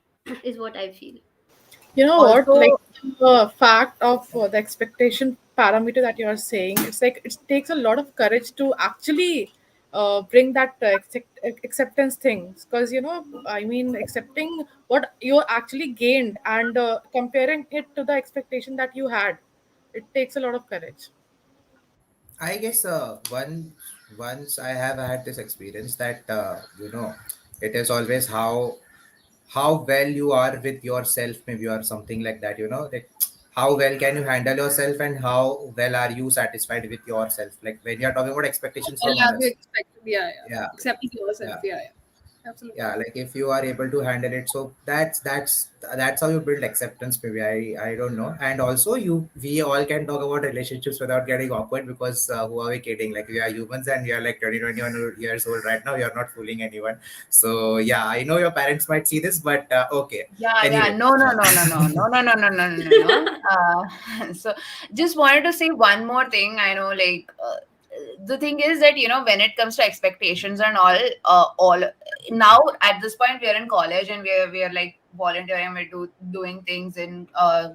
is what I feel. You know what? Like Also, the fact of the expectation parameter that you are saying, it's like it takes a lot of courage to actually bring that acceptance things. Because I mean, accepting what you actually gained and comparing it to the expectation that you had, it takes a lot of courage. I guess once I have had this experience that it is always how well you are with yourself, maybe, or something like that. Like how well can you handle yourself, and how well are you satisfied with yourself? Like when you are talking about expectations Well, from have you others. expected? Yeah, yeah. Yeah, Accepting yourself. yeah. Yeah, yeah. Absolutely. Yeah, like if you are able to handle it, so that's how you build acceptance, maybe. I don't know. And also, we all can talk about relationships without getting awkward, because who are we kidding? Like, we are humans, and we are like 20 21 years old right now. We are not fooling anyone. So yeah, I know your parents might see this, but okay. yeah, yeah. Anyway. No, no, no, no, no, no, no, no, no, no, no, no. So just wanted to say one more thing. I know, like, the thing is that, when it comes to expectations and all now at this point we are in college, and we are like volunteering, doing things in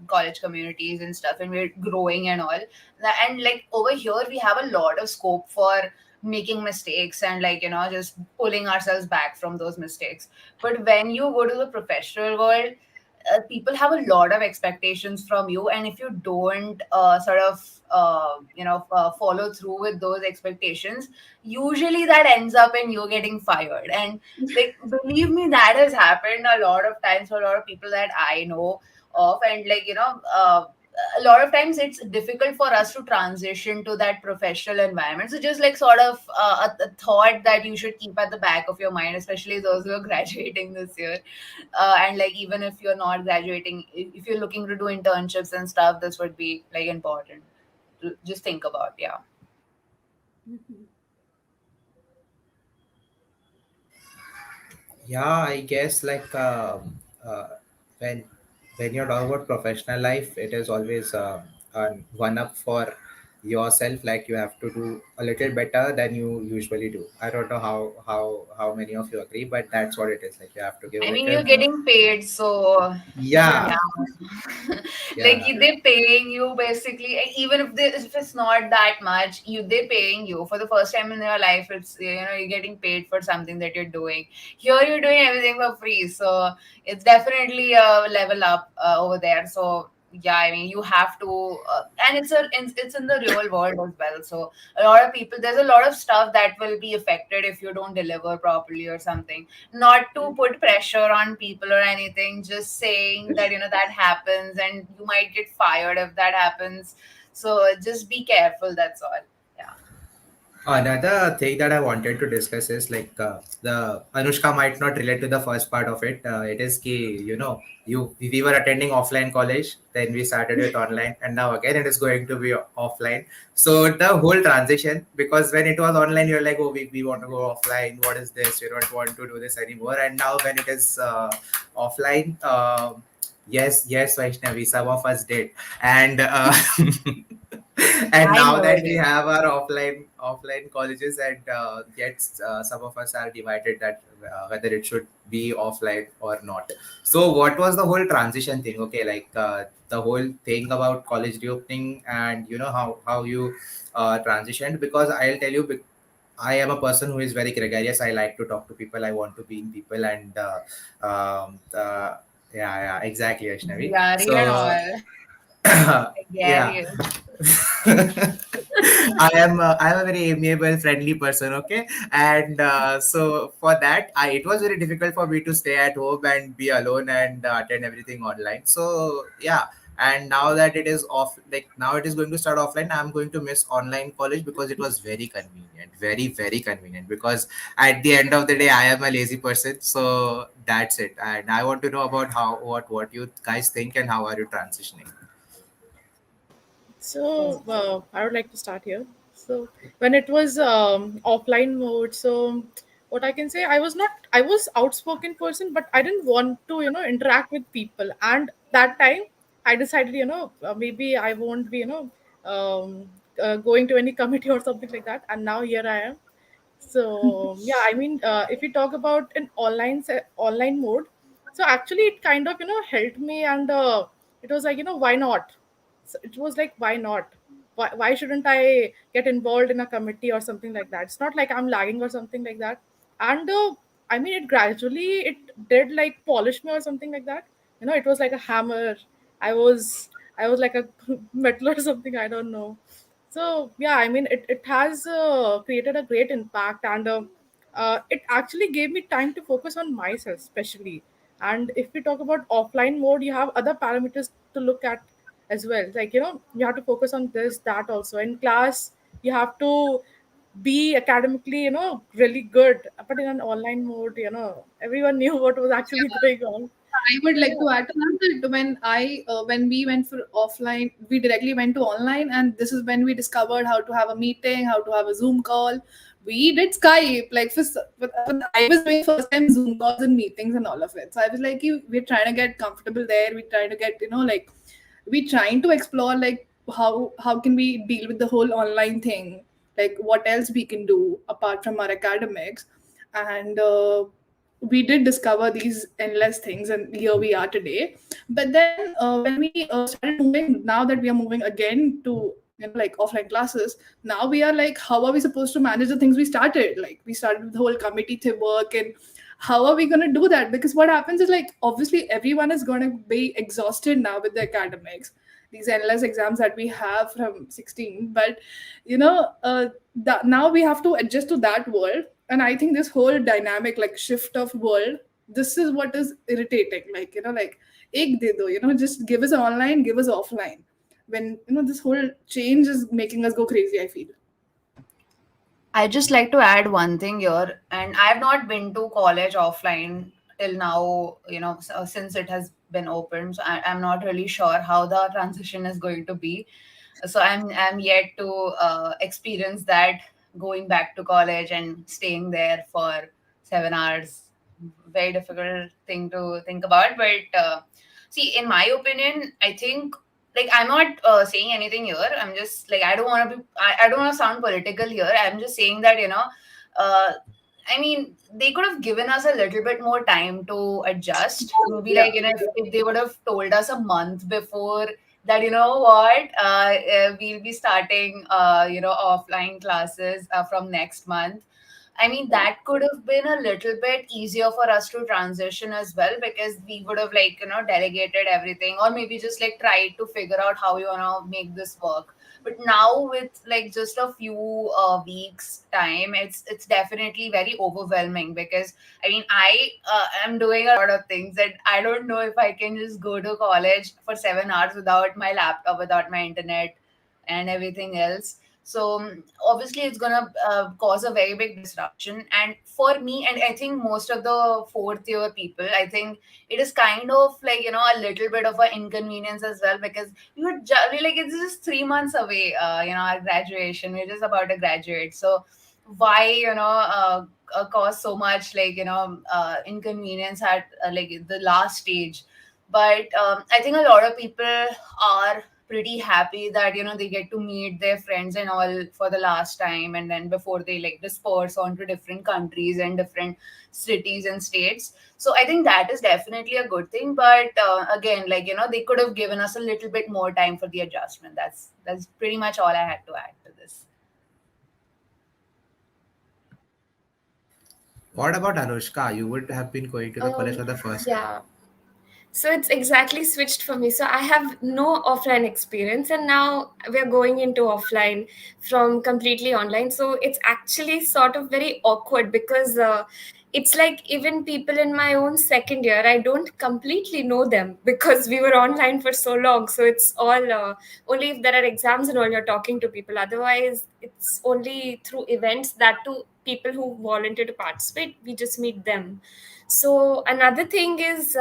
college communities and stuff, and we're growing and all. And like over here, we have a lot of scope for making mistakes, and like, just pulling ourselves back from those mistakes. But when you go to the professional world, people have a lot of expectations from you, and if you don't sort of follow through with those expectations, usually that ends up in you getting fired. And like, believe me, that has happened a lot of times for a lot of people that I know of. And like, a lot of times it's difficult for us to transition to that professional environment. So just like sort of a thought that you should keep at the back of your mind, especially those who are graduating this year. And like, even if you're not graduating, if you're looking to do internships and stuff, this would be like important to just think about. Yeah. Yeah, I guess, like, when you're talking about professional life, it is always one up for yourself. Like, you have to do a little better than you usually do. I don't know how many of you agree, but that's what it is. Like, you have to give a I mean, little you're more. getting paid, so Yeah, yeah. Like, yeah. they're paying you basically, even if it's not that much, they're paying you for the first time in your life. It's, you're getting paid for something that you're doing. Here, you're doing everything for free, so it's definitely a level up over there. So yeah, I mean, you have to, and it's in the real world as well. So a lot of people, there's a lot of stuff that will be affected if you don't deliver properly or something. Not to put pressure on people or anything, just saying that, that happens, and you might get fired if that happens. So just be careful, that's all. Yeah. Another thing that I wanted to discuss is, like, the Anushka might not relate to the first part of it. It is ki, we were attending offline college, then we started with online, and now again it is going to be offline. So the whole transition, because when it was online, you're like, oh, we want to go offline. What is this? We don't want to do this anymore. And now when it is offline, yes, Vaishnavi, some of us did, and and I now never that we did. have our offline colleges, and yet some of us are divided that whether it should be offline or not. So what was the whole transition thing? Okay, like, the whole thing about college reopening, and how you transitioned. Because I'll tell you, I am a person who is very gregarious. I like to talk to people. I want to be in people, and yeah, exactly, Ashnavi. Yeah, read and So all. yeah. Gary. I am a very amiable, friendly person. Okay, and so for that, it was very difficult for me to stay at home and be alone and attend everything online. So yeah, and now that it is off, like now it is going to start offline, I'm going to miss online college, because it was very convenient, very very convenient. Because at the end of the day, I am a lazy person, so that's it. And I want to know about how what you guys think, and how are you transitioning. So I would like to start here. So when it was offline mode, so what I can say, I was outspoken person, but I didn't want to, interact with people. And that time, I decided, maybe I won't be, going to any committee or something like that. And now here I am. So yeah, I mean, if you talk about an online mode, so actually it kind of helped me, and it was like why not? So it was like why not? Why shouldn't I get involved in a committee or something like that? It's not like I'm lagging or something like that. And I mean, it did like polish me or something like that. It was like a hammer. I was like a metal or something. I don't know. So yeah, I mean, it has created a great impact, and it actually gave me time to focus on myself, especially. And if we talk about offline mode, you have other parameters to look at as well. Like you have to focus on this, that also. In class, you have to be academically, really good. But in an online mode, everyone knew what was actually going on. I would like So to add to that, that when we went for offline, we directly went to online, and this is when we discovered how to have a meeting, how to have a Zoom call. We did Skype, like I was doing first time Zoom calls and meetings and all of it. So I was like, we're trying to get comfortable there. We're trying to get like we trying to explore like how can we deal with the whole online thing, like what else we can do apart from our academics. And we did discover these endless things, and here we are today. But then when we started moving, now that we are moving again to like offline classes, now we are like, how are we supposed to manage the things we started? Like we started with the whole committee to work, and how are we going to do that? Because what happens is, like, obviously everyone is going to be exhausted now with the academics, these endless exams that we have from 16. But now we have to adjust to that world. And I think this whole dynamic, like, shift of world, this is what is irritating. Like, like, ek de do, just give us online, give us offline. When this whole change is making us go crazy, I feel. I just like to add one thing here, and I've not been to college offline till now, since it has been open. So I'm not really sure how the transition is going to be. So I'm yet to experience that, going back to college and staying there for 7 hours. Very difficult thing to think about, but see, in my opinion, I think, like, I'm not saying anything here. I'm just like, I don't want to sound political here. I'm just saying that, uh, I mean, they could have given us a little bit more time to adjust. Maybe, Yeah. like, if they would have told us a month before that, what, we'll be starting, offline classes from next month. I mean, that could have been a little bit easier for us to transition as well, because we would have, like, delegated everything, or maybe just like tried to figure out how you want to make this work. But now, with like just a few weeks time, it's definitely very overwhelming, because I mean, I am doing a lot of things, and I don't know if I can just go to college for 7 hours without my laptop, without my internet, and everything else. So obviously it's gonna cause a very big disruption. And for me, and I think most of the fourth year people, I think it is kind of like, a little bit of an inconvenience as well, because we're like, it's just 3 months away, our graduation. We're just about to graduate. So why, cause so much, like, inconvenience at like the last stage. But I think a lot of people are pretty happy that, they get to meet their friends and all for the last time, and then before they like disperse onto different countries and different cities and states. So I think that is definitely a good thing. But again, like, they could have given us a little bit more time for the adjustment. That's pretty much all I had to add to this. What about Anushka? You would have been going to the college for the first time. Yeah. So it's exactly switched for me. So I have no offline experience, and now we're going into offline from completely online. So it's actually sort of very awkward, because it's like even people in my own second year, I don't completely know them because we were online for so long. So it's all only if there are exams and all you're talking to people. Otherwise, it's only through events, that to people who volunteer to participate, we just meet them. So another thing is,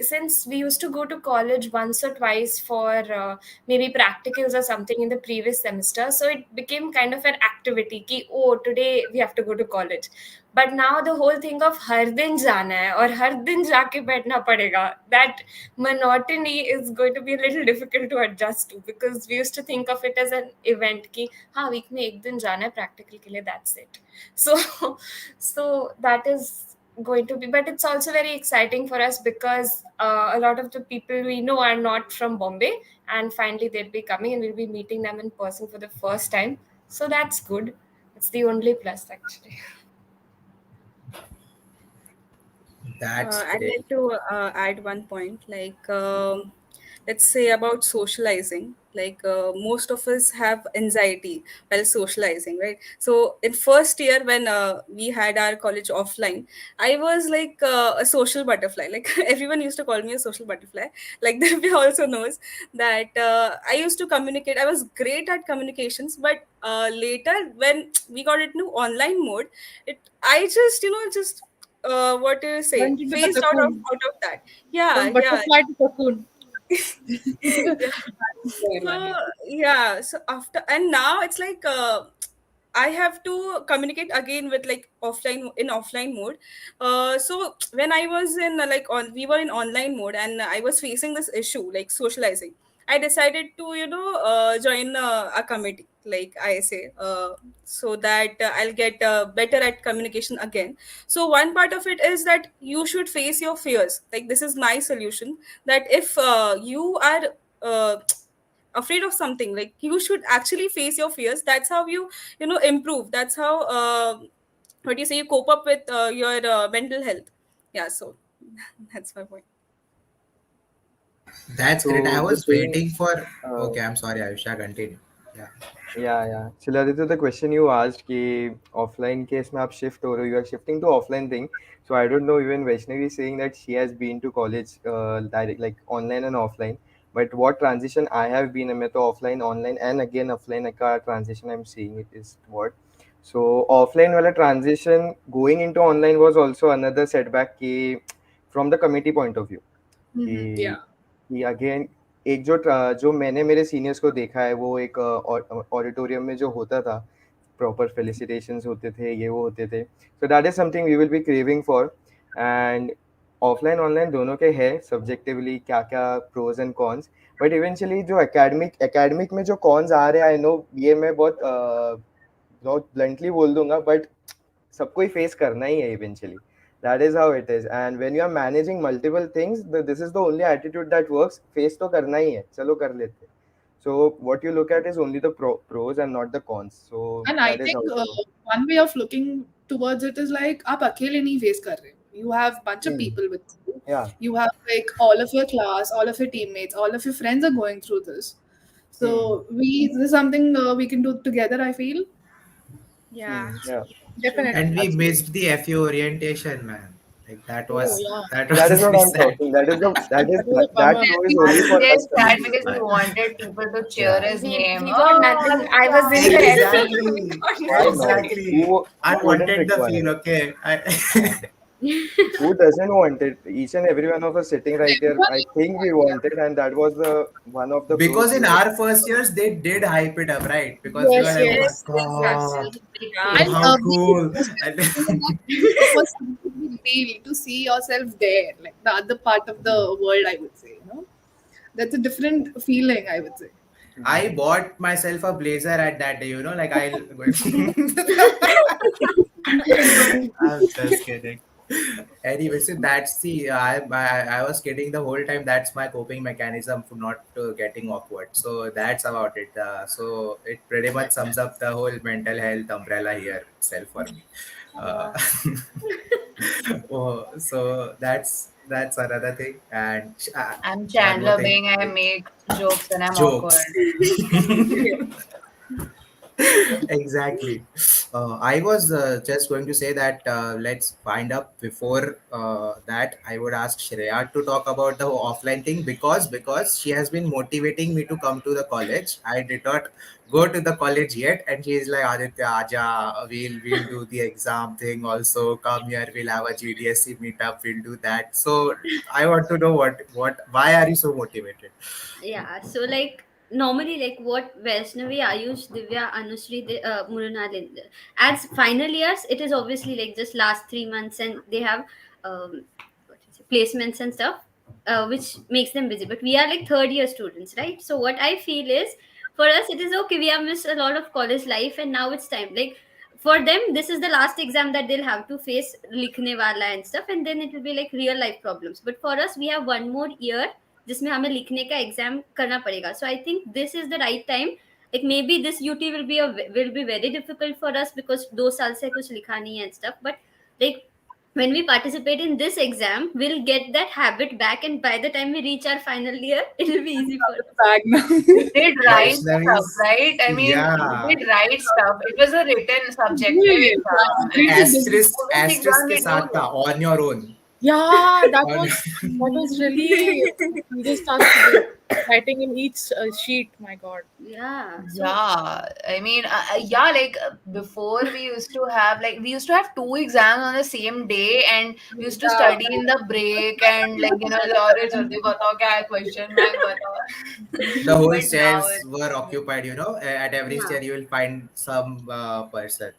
since we used to go to college once or twice for maybe practicals or something in the previous semester, so it became kind of an activity ki, oh, today we have to go to college. But now the whole thing of har din jana hai or har din jaake baithna padega, that monotony is going to be a little difficult to adjust to, because we used to think of it as an event ki ha week mein ek din jana hai practical ke liye, that's it. So so that is going to be, but it's also very exciting for us because a lot of the people we know are not from Bombay, and finally they'll be coming and we'll be meeting them in person for the first time. So that's good. It's the only plus actually. That's I'd great. like to add one point, like let's say about socializing. Like most of us have anxiety while socializing, right? So in first year when we had our college offline, I was like a social butterfly. Like everyone used to call me a social butterfly. Like we also knows that I used to communicate. I was great at communications, but later when we got into online mode, I just just what do you say, Went into the phased cocoon. out of that. Yeah, From yeah. butterfly to cocoon. Yeah. There, So Vani. yeah, so after and now it's like I have to communicate again with like offline in offline mode. So when I was in like on we were in online mode and I was facing this issue like socializing. I decided to join a committee like I say so that I'll get better at communication again. So one part of it is that you should face your fears. Like this is my solution, that if you are uh, afraid of something, like you should actually face your fears. That's how you improve. That's how what do you say, you cope up with your mental health. Yeah, so that's my point. That's great. I So the was thing, waiting for. uh, Okay, I'm sorry, Ayusha, continue. Yeah. yeah. So Aditya, the question you asked कि offline case में आप shift हो रहे हो, you are shifting to offline thing. So I don't know, even Vaishnavi is saying that she has been to college direct like online and offline. But what transition I have been, मैं तो offline, online and again offline का transition I'm seeing it is what. So offline वाला transition going into online was also another setback कि from the committee point of view. Yeah. कि again एक जो मैंने मेरे सीनियर्स को देखा है वो एक ऑडिटोरियम में जो होता था प्रॉपर फेलिसिटेशंस होते थे ये वो होते थे so that is something we will be craving for and offline online दोनों के है सब्जेक्टिवली क्या क्या pros and cons but eventually जो एकेडमिक में जो कॉन्स आ रहे हैं आई नो ये मैं बहुत ब्लंटली बोल दूंगा बट सबको ही फेस करना ही है eventually that is how it is and when you are managing multiple things this is the only attitude that works face to karna hi hai chalo kar lete so what you look at is only the pros and not the cons so And I that is how think it goes. one way of looking towards it is like आप अकेले नहीं face कर रहे हो. You have bunch of people with you. Yeah. You have like all of your class, all of your teammates, all of your friends are going through this. So this is something we can do together, I feel. Yeah, Yeah, true. And Definitely. we absolutely. missed the FU orientation, man. Like Oh, yeah. that That was is what very I'm sad. talking. That is the That was a that bummer. show is only for Aditya us is sad committees. because he wanted people to cheer Yeah. his name. We got Oh, nothing. I was in the FE. We Exactly. got Why nothing. not? Exactly. I Who wouldn't wanted the require feel, it? okay? Yeah. Who doesn't want it? Each and every one of us sitting right here, I think we want it, and that was the one of the pros Because we in were. our first years, they did hype it up, right? Because we were Yes, like, oh my yes. Yes, God, exactly. the big Yeah. face. And how being cool. interested And in that was a big deal to see yourself there, like the other part of the world, I would say. That's a different feeling, I would say. I bought myself a blazer at that day, like I'll I'm just kidding. Anyway, so that's the I was kidding the whole time. That's my coping mechanism for not getting awkward. So that's about it. So it pretty much sums up the whole mental health umbrella here itself for me. Uh, Yeah. oh, so that's another thing. And I'm one more Chandler thing, Bing. I make jokes when I'm jokes. awkward. Exactly. I was just going to say that let's find up before that. I would ask Shreya to talk about the offline thing because she has been motivating me to come to the college. I did not go to the college yet, and she is like, Aditya, Aja, we'll do the exam thing. Also, come here. We'll have a GDSC meetup. We'll do that. So I want to know what why are you so motivated? Yeah, so like normally, like what Vaishnavi, Ayush, Divya, Anushree, Murunal, as final years, it is obviously like just last 3 months, and they have what is it, placements and stuff, which makes them busy. But we are like third year students, right? So what I feel is, for us, it is okay. We have missed a lot of college life, and now it's time. Like for them, this is the last exam that they'll have to face likhne wala and stuff, and then it will be like real life problems. But for us, we have one more year जिसमें हमें लिखने का exam करना पड़ेगा. So I think this is the right time. Like maybe this UT will be very difficult for us because 2 साल से कुछ लिखा नहीं है and stuff. But like when we participate in this exam, we'll get that habit back, and by the time we reach our final year, it'll be easy for us. Bag now. We did write stuff, Vaishnavi's, right? I mean, we yeah. did write stuff. It was a written subjective Wait, exam. I great mean, to do. student Asterisk exam के we do साथ था on your own. Yeah, that On, was really serious task to do. Writing in each sheet. My God. Yeah. So yeah, I mean, yeah, like before we used to have two exams on the same day, and we used to Yeah. study in the break, and like अरे जल्दी बताओ क्या है question bank बताओ. the whole But now stairs it's were occupied, at every yeah, stair you will find some person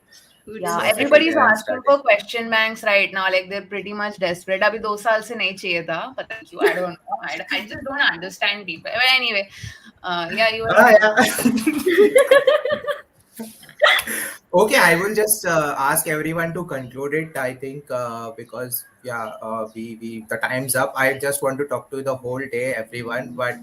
we yeah, do. so sitting everybody's there and asking studying. for question banks right now. Like they're pretty much desperate. अभी 2 साल से नहीं चाहिए था. पता नहीं क्यों? I don't know. I just don't understand people. But anyway, yeah, you were Ah, saying. yeah. Okay, I will just ask everyone to conclude it. I think because yeah, we the time's up. I just want to talk to the whole day, everyone, but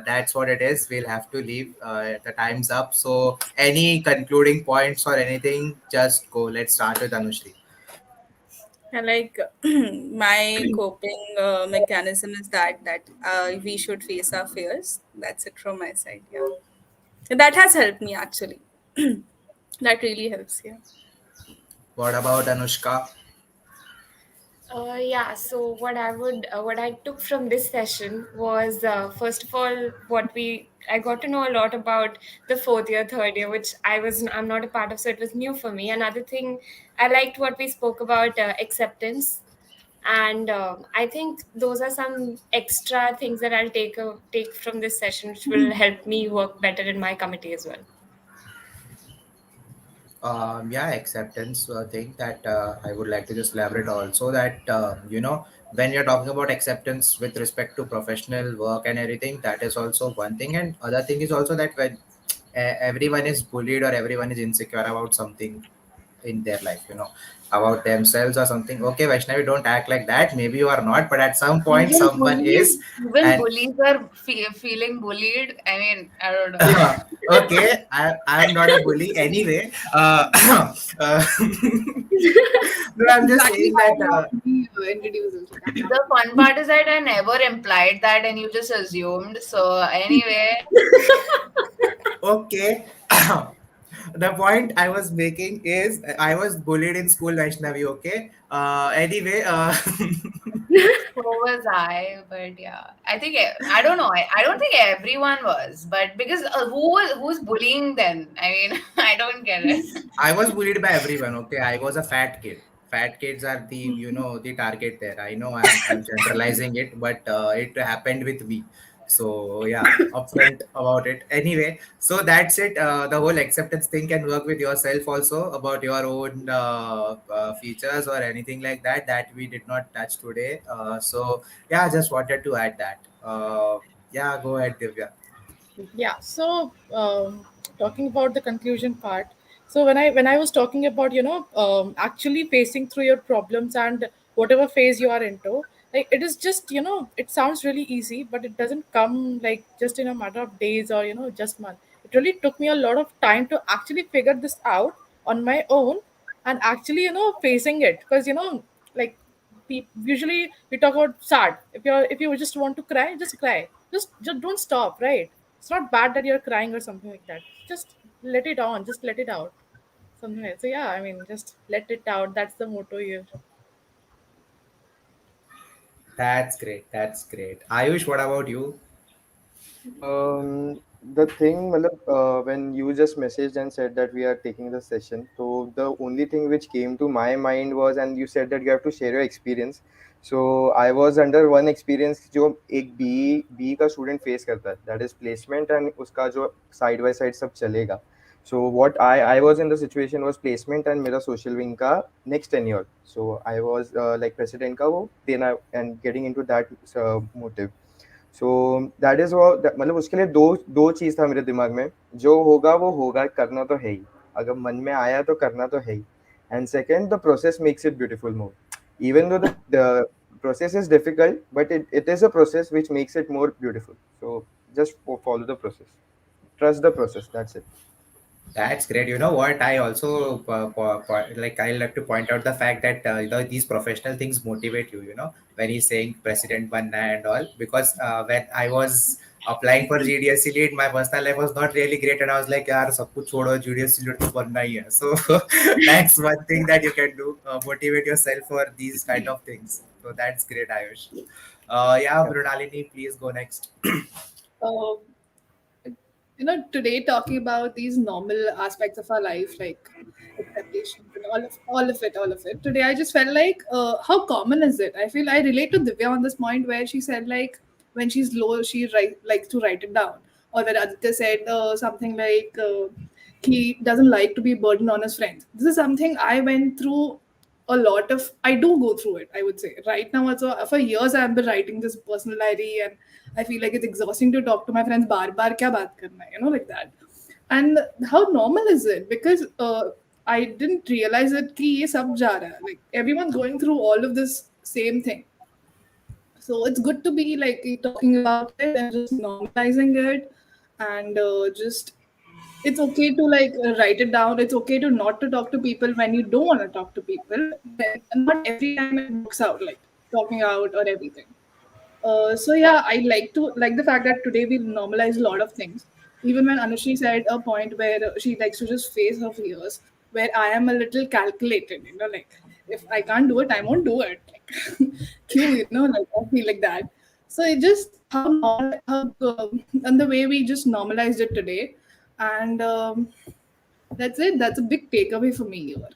that's what it is. We'll have to leave. The time's up. So, any concluding points or anything, just go. Let's start with Anushri. And like my coping mechanism is that we should face our fears. That's it from my side. Yeah, and that has helped me actually. That really helps. Yeah. What about Anushka? Yeah, so what I took from this session was first of all I got to know a lot about the fourth year, third year, which I'm not a part of, so it was new for me. Another thing, I liked what we spoke about acceptance, and I think those are some extra things that I'll take from this session, which will help me work better in my committee as well. Yeah, acceptance thing that I would like to just elaborate also that when you're talking about acceptance with respect to professional work and everything, that is also one thing, and other thing is also that when everyone is bullied or everyone is insecure about something in their life, about themselves or something. Okay, Vaishnavi, don't act like that. Maybe you are not, but at some point, Even someone is, bullies, even and bullies are feeling bullied. I mean, I don't know. okay, I'm not a bully anyway. No, I'm just Exactly saying that. why I want to be introduced into that. The fun part is that I never implied that, and you just assumed. So anyway, Okay. The point I was making is I was bullied in school, Vaishnavi. Okay. Anyway, so was I. But yeah, I think I don't know. I don't think everyone was, but because who's bullying then? I mean, I don't get it. I was bullied by everyone. Okay, I was a fat kid. Fat kids are the target there. I know I'm generalizing it, but it happened with me. So yeah, upfront about it. Anyway, so that's it. The whole acceptance thing can work with yourself also about your own features or anything like that that we did not touch today. So yeah, just wanted to add that. Yeah, go ahead, Divya. Yeah. So talking about the conclusion part. So when I was talking about actually facing through your problems and whatever phase you are into, like it is just it sounds really easy, but it doesn't come like just in a matter of days or just month. It really took me a lot of time to actually figure this out on my own and actually facing it because like usually we talk about sad. If you just want to cry, just cry. Just don't stop, right? It's not bad that you're crying or something like that. Just let it on. Just let it out. something like. So yeah, I mean, just let it out. That's the motto here. That's great. That's great. Ayush, what about you? The thing, matlab, when you just messaged and said that we are taking the session, so the only thing which came to my mind was, and you said that you have to share your experience. So I was under one experience जो एक B का student face करता है, that is placement and उसका जो side by side सब चलेगा. So what I was in the situation was placement and मेरा social wing का next tenure. So I was like president का वो देना and getting into that motive. So that is वो मतलब उसके लिए दो चीज था मेरे दिमाग में, जो होगा वो होगा, करना तो है ही, अगर मन में आया तो करना तो है ही. And second, the process makes it beautiful more, even though the process is difficult, but it is a process which makes it more beautiful. So just follow the process, trust the process, that's it. That's great. You know what? I also like I like to point out the fact that these professional things motivate you. You know, when he's saying President Banna and all, because when I was applying for GDSC lead, my personal life was not really great, and I was like, "यार सब कुछ छोड़ो, GDSC lead तो बनना ही है." So that's one thing that you can do. Motivate yourself for these kind of things. So that's great, Ayush. Yeah, Yeah. Brunalini, please go next. Uh, today talking about these normal aspects of our life, like acceptation and all of it. Today, I just felt like, how common is it? I feel I relate to Divya on this point where she said like when she's low, she likes to write it down, or that Aditya said something like he doesn't like to be burdened on his friends. This is something I went through a lot of. I do go through it, I would say. Right now also, for years I've been writing this personal diary, and I feel like it's exhausting to talk to my friends bar bar kya baat karna hai, like that. And how normal is it? Because I didn't realize it ki ye sab ja raha hai. Like everyone's going through all of this same thing. So it's good to be like talking about it and just normalizing it, and just it's okay to like write it down. It's okay to not to talk to people when you don't want to talk to people. When not every time it works out, like talking out or everything. So yeah, I like the fact that today we normalize a lot of things. Even when Anushri said a point where she likes to just face her fears, where I am a little calculated, like if I can't do it, I won't do it. Like, like I feel like that. So it just how normal, how and the way we just normalized it today, and that's it. That's a big takeaway for me here.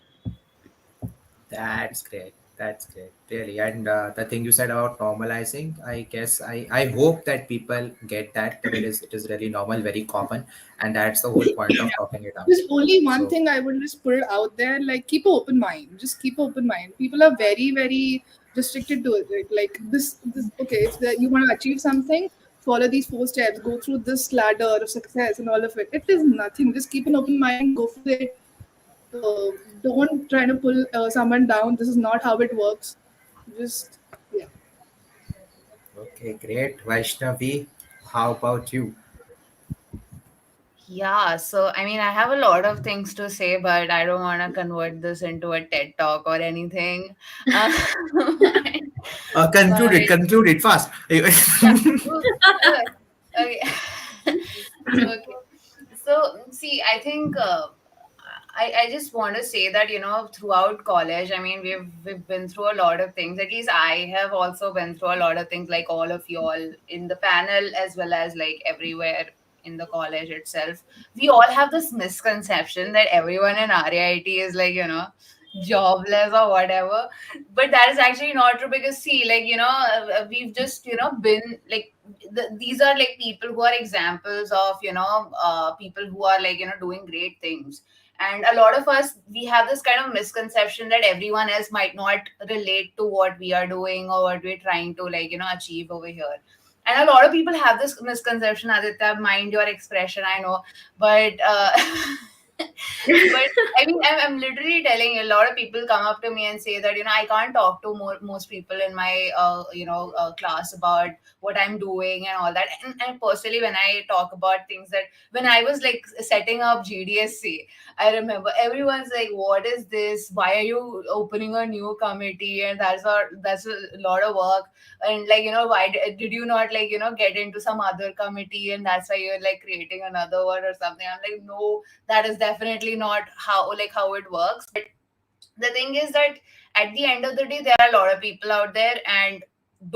That's great. That's great. Really. And the thing you said about normalizing, I guess I hope that people get that it is really normal, very common, and that's the whole point of talking it out. There's only one So thing I would just put it out there, like keep an open mind. Just keep an open mind. People are very, very restricted to it. Like this. Okay, if you want to achieve something, follow these 4 steps. Go through this ladder of success and all of it. It is nothing. Just keep an open mind. Go for it. Don't try to pull someone down. This is not how it works. Just yeah. okay, great. Vaishnavi, how about you? Yeah, so I mean, I have a lot of things to say, but I don't want to convert this into a TED talk or anything. Uh, Conclude but it. Conclude it fast. yeah, okay. Okay. So, see, I think I just want to say that, throughout college, I mean, we've been through a lot of things. At least I have also been through a lot of things, like all of you all in the panel, as well as like everywhere in the college itself. We all have this misconception that everyone in RAIT is like, jobless or whatever, but that is actually not true, because see, like, we've just been like these are like people who are examples of people who are like doing great things. And a lot of us, we have this kind of misconception that everyone else might not relate to what we are doing or what we're trying to like achieve over here. And a lot of people have this misconception, Aditya, mind your expression, I know, but but I mean, I'm literally telling you, a lot of people come up to me and say that, I can't talk to most people in my, class about what I'm doing and all that. And personally, when I talk about things that, when I was like setting up GDSC, I remember everyone's like, what is this? Why are you opening a new committee? And that's a lot of work. And like, why did you not like, get into some other committee? And that's why you're like creating another one or something. I'm like, no, that is definitely not how it works. But the thing is that at the end of the day, there are a lot of people out there, and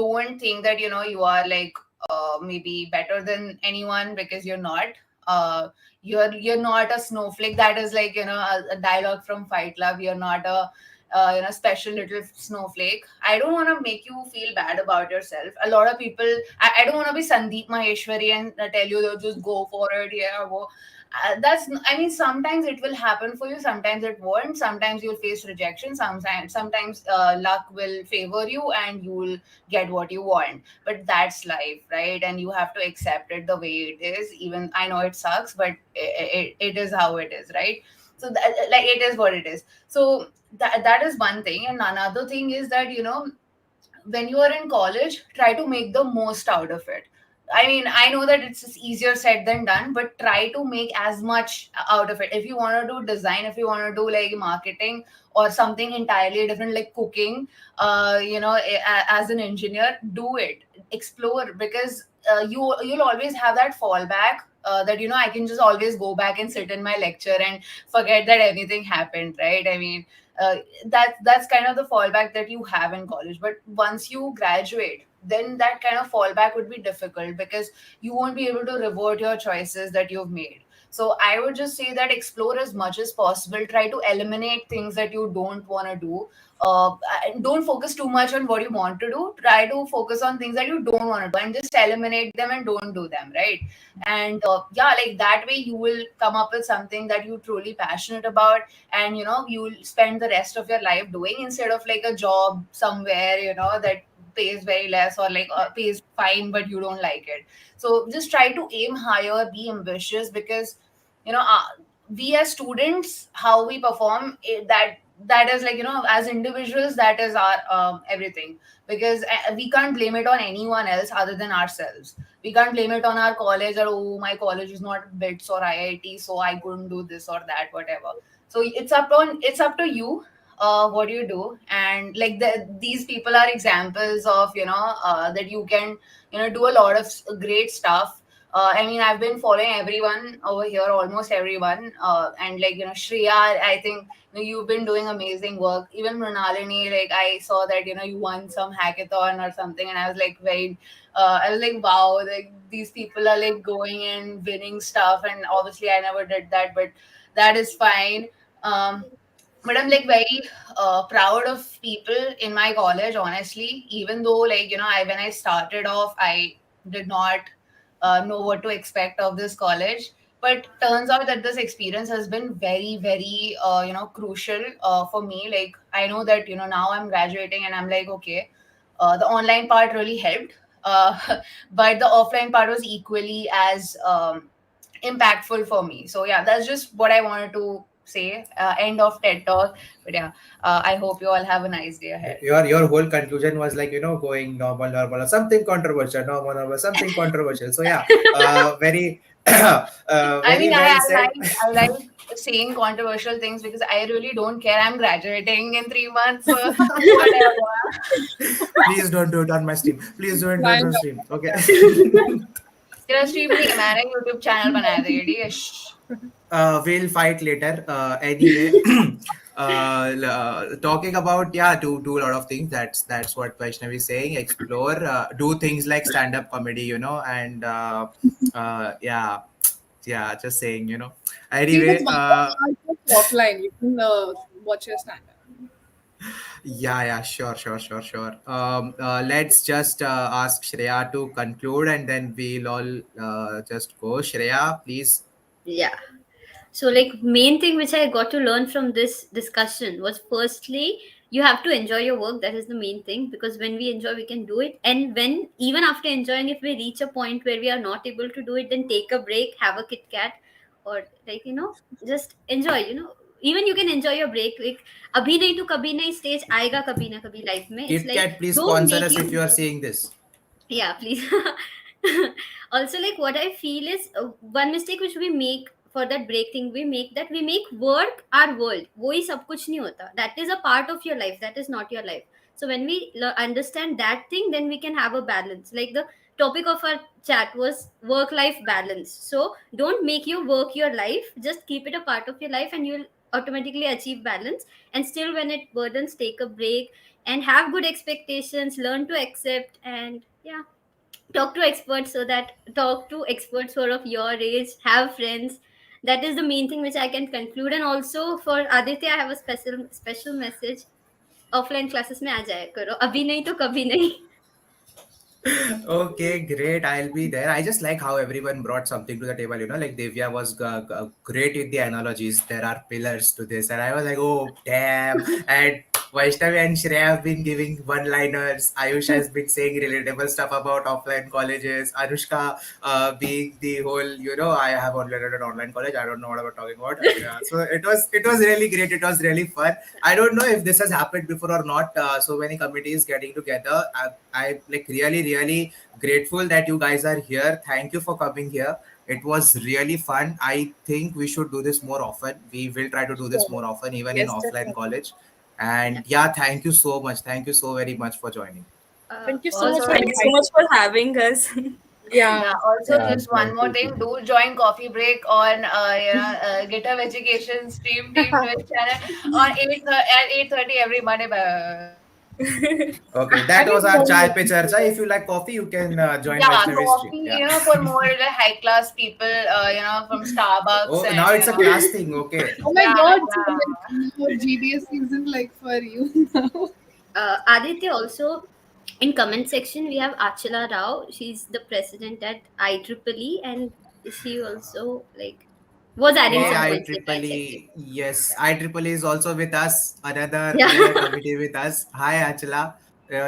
don't think that you are like maybe better than anyone, because you're not. uh you're not a snowflake. That is like a dialogue from Fight Club. You're not a special little snowflake. I don't want to make you feel bad about yourself. A lot of people, I don't want to be Sandeep Maheshwari and tell you to just go for it. Yeah, go. I mean, sometimes it will happen for you, sometimes it won't. Sometimes you'll face rejection, sometimes luck will favor you and you will get what you want. But that's life, right? And you have to accept it the way it is. Even I know it sucks, but it is how it is, right? So like, it is what it is. So that is one thing. And another thing is that when you are in college, try to make the most out of it. I mean, I know that it's just easier said than done, but try to make as much out of it. If you want to do design, if you want to do like marketing or something entirely different like cooking, as an engineer, do it, explore. Because you'll always have that fallback, that I can just always go back and sit in my lecture and forget that anything happened, right? I mean, uh, that's kind of the fallback that you have in college. But once you graduate, then that kind of fallback would be difficult, because you won't be able to revert your choices that you've made. So I would just say that explore as much as possible. Try to eliminate things that you don't want to do. And don't focus too much on what you want to do. Try to focus on things that you don't want to do and just eliminate them and don't do them, right? And yeah, like that way you will come up with something that you're truly passionate about, and you'll spend the rest of your life doing, instead of like a job somewhere that pays very less, or like pays fine but you don't like it. So just try to aim higher, be ambitious, because you know uh, we as students, how we perform, that is like, as individuals, that is our everything. Because we can't blame it on anyone else other than ourselves. We can't blame it on our college, or oh, my college is not BITS or IIT, so I couldn't do this or that, whatever. So it's up to you, what you do. And like these people are examples of that you can do a lot of great stuff. I mean, I've been following everyone over here, almost everyone, and like Shreya, I think you've been doing amazing work. Even Mrinalini, like I saw that you won some hackathon or something, and I was like I was like, wow, like these people are like going and winning stuff, and obviously I never did that, but that is fine. um but I'm like very proud of people in my college, honestly. Even though, like, when I started off, I did not know what to expect of this college. But turns out that this experience has been very, very, crucial for me. Like, I know that, now I'm graduating and I'm like, okay, the online part really helped. Uh, but the offline part was equally as impactful for me. So yeah, that's just what I wanted to say. End of TED Talk. But yeah, I hope you all have a nice day ahead. Your whole conclusion was like going normal or something controversial, normal, something controversial. So yeah, very I very mean, well I said. like I like saying controversial things because I really don't care. I'm graduating in 3 months, so whatever. Please don't do it on my stream. Please don't do it on stream. Okay. तेरा stream नहीं है मैंने YouTube channel बनाया था ये We'll fight later. Anyway, talking about, yeah, do a lot of things. That's what Vaishnavi is saying. Explore, do things like stand up comedy, and yeah, yeah, just saying, Even Anyway, offline, you can watch your stand up. yeah, sure. Let's just ask Shreya to conclude, and then we'll all just go. Shreya, please. Yeah. So, like, main thing which I got to learn from this discussion was, firstly, you have to enjoy your work. That is the main thing, because when we enjoy, we can do it. And when, even after enjoying, if we reach a point where we are not able to do it, then take a break, have a Kit Kat, or like, just enjoy. Even you can enjoy your break. Like, abhi nahi to kabhi nahi stage aayega kabhi na kabhi life mein. It's Kit like, Kat, please don't sponsor make us if you, you are seeing this. yeah, please. Also, like, what I feel is, one mistake which we make for that break thing, we make that we make work our world. Woi sab kuch nahi hota. That is a part of your life, that is not your life. So when we understand that thing, then we can have a balance. Like, the topic of our chat was work life balance. So don't make your work your life, just keep it a part of your life and you'll automatically achieve balance. And still, when it burdens, take a break and have good expectations, learn to accept, and yeah, talk to experts, so that talk to experts who are of your age, have friends. That is the main thing which I can conclude. And also for Aditya, I have a special message. Offline classes में आ जाया करो, अभी नहीं तो कभी नहीं. Okay, great. I'll be there. I just like how everyone brought something to the table. Like Devya was great with the analogies. There are pillars to this, and I was like, oh damn. And Vaishnavi and Shreya have been giving one-liners. Ayush has been saying relatable stuff about offline colleges. Anushka being the whole, I have online at an online college. I don't know what I'm talking about. Yeah. So it was really great. It was really fun. I don't know if this has happened before or not. So many committees getting together. I like really grateful that you guys are here. Thank you for coming here. It was really fun. I think we should do this more often. We will try to do this more often, even in Yes, offline definitely. college. And yeah, thank you so much. Thank you so very much for joining. Thank you so much Also, for Thank you so inviting. much for having us. Yeah. yeah, also Yeah, just one thank more you. thing. Do join Coffee Break on GitHub Education Stream Team Twitch channel on 8 at 8:30 every Monday. Okay, I that was didn't our join chai it. pe charcha. If you like coffee, you can join Yeah, Vaishnavi stream. coffee, Yeah. for more high class people, from Starbucks Oh, and now it's a class thing. Okay. Oh my yeah, god, so yeah. now GDS season like for you now. Aditya, also in comment section we have Achala Rao. She's the president at IEEE, and she also like was adding Hey, some Okay. points like I checked it. IEEE. Yes, IEEE is also with us. Yeah. Another committee with us. Hi, Achla.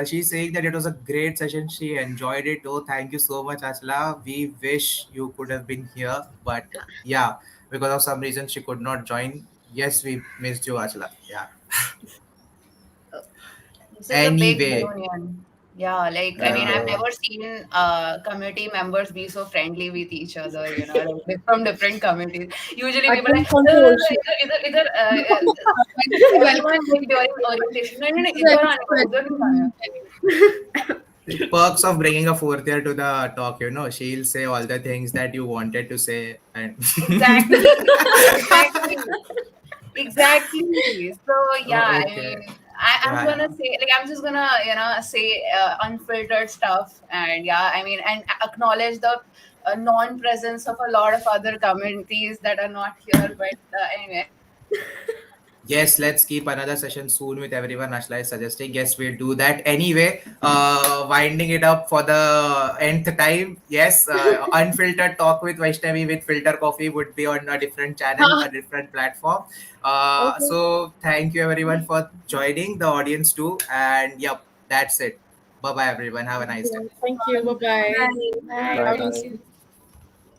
She's saying that it was a great session. She enjoyed it. Oh, thank you so much, Achla. We wish you could have been here, but yeah, because of some reason she could not join. Yes, we missed you, Achla. Yeah. This is a big Anyway, reunion. Yeah, like I mean, yeah. I've Yeah. never seen committee members be so friendly with each other. From different committees. Usually, I people are come like from the ocean. either Welcome. everyone like during orientation. No, no, no, This is इधर very आने का, उधर नहीं आना special. है. The perks of bringing a fourth year to the talk, she'll say all the things that you wanted to say. And Exactly, exactly. Exactly. So yeah, I Okay. mean, I'm Yeah, gonna yeah. say like I'm just gonna say unfiltered stuff, and yeah, I mean, and acknowledge the non-presence of a lot of other communities that are not here. But anyway, Yes, let's keep another session soon with everyone. Ashla is suggesting. Yes, we'll do that. Anyway, winding it up for the nth time. Yes, unfiltered talk with Vaishnavi with filter coffee would be on a different channel, a different platform. Okay. So thank you everyone for joining, the audience too. And yep, that's it. Bye bye everyone. Have a nice day. Thank you. Bye bye. Bye. Bye. Have a Bye Thank nice bye. you. day.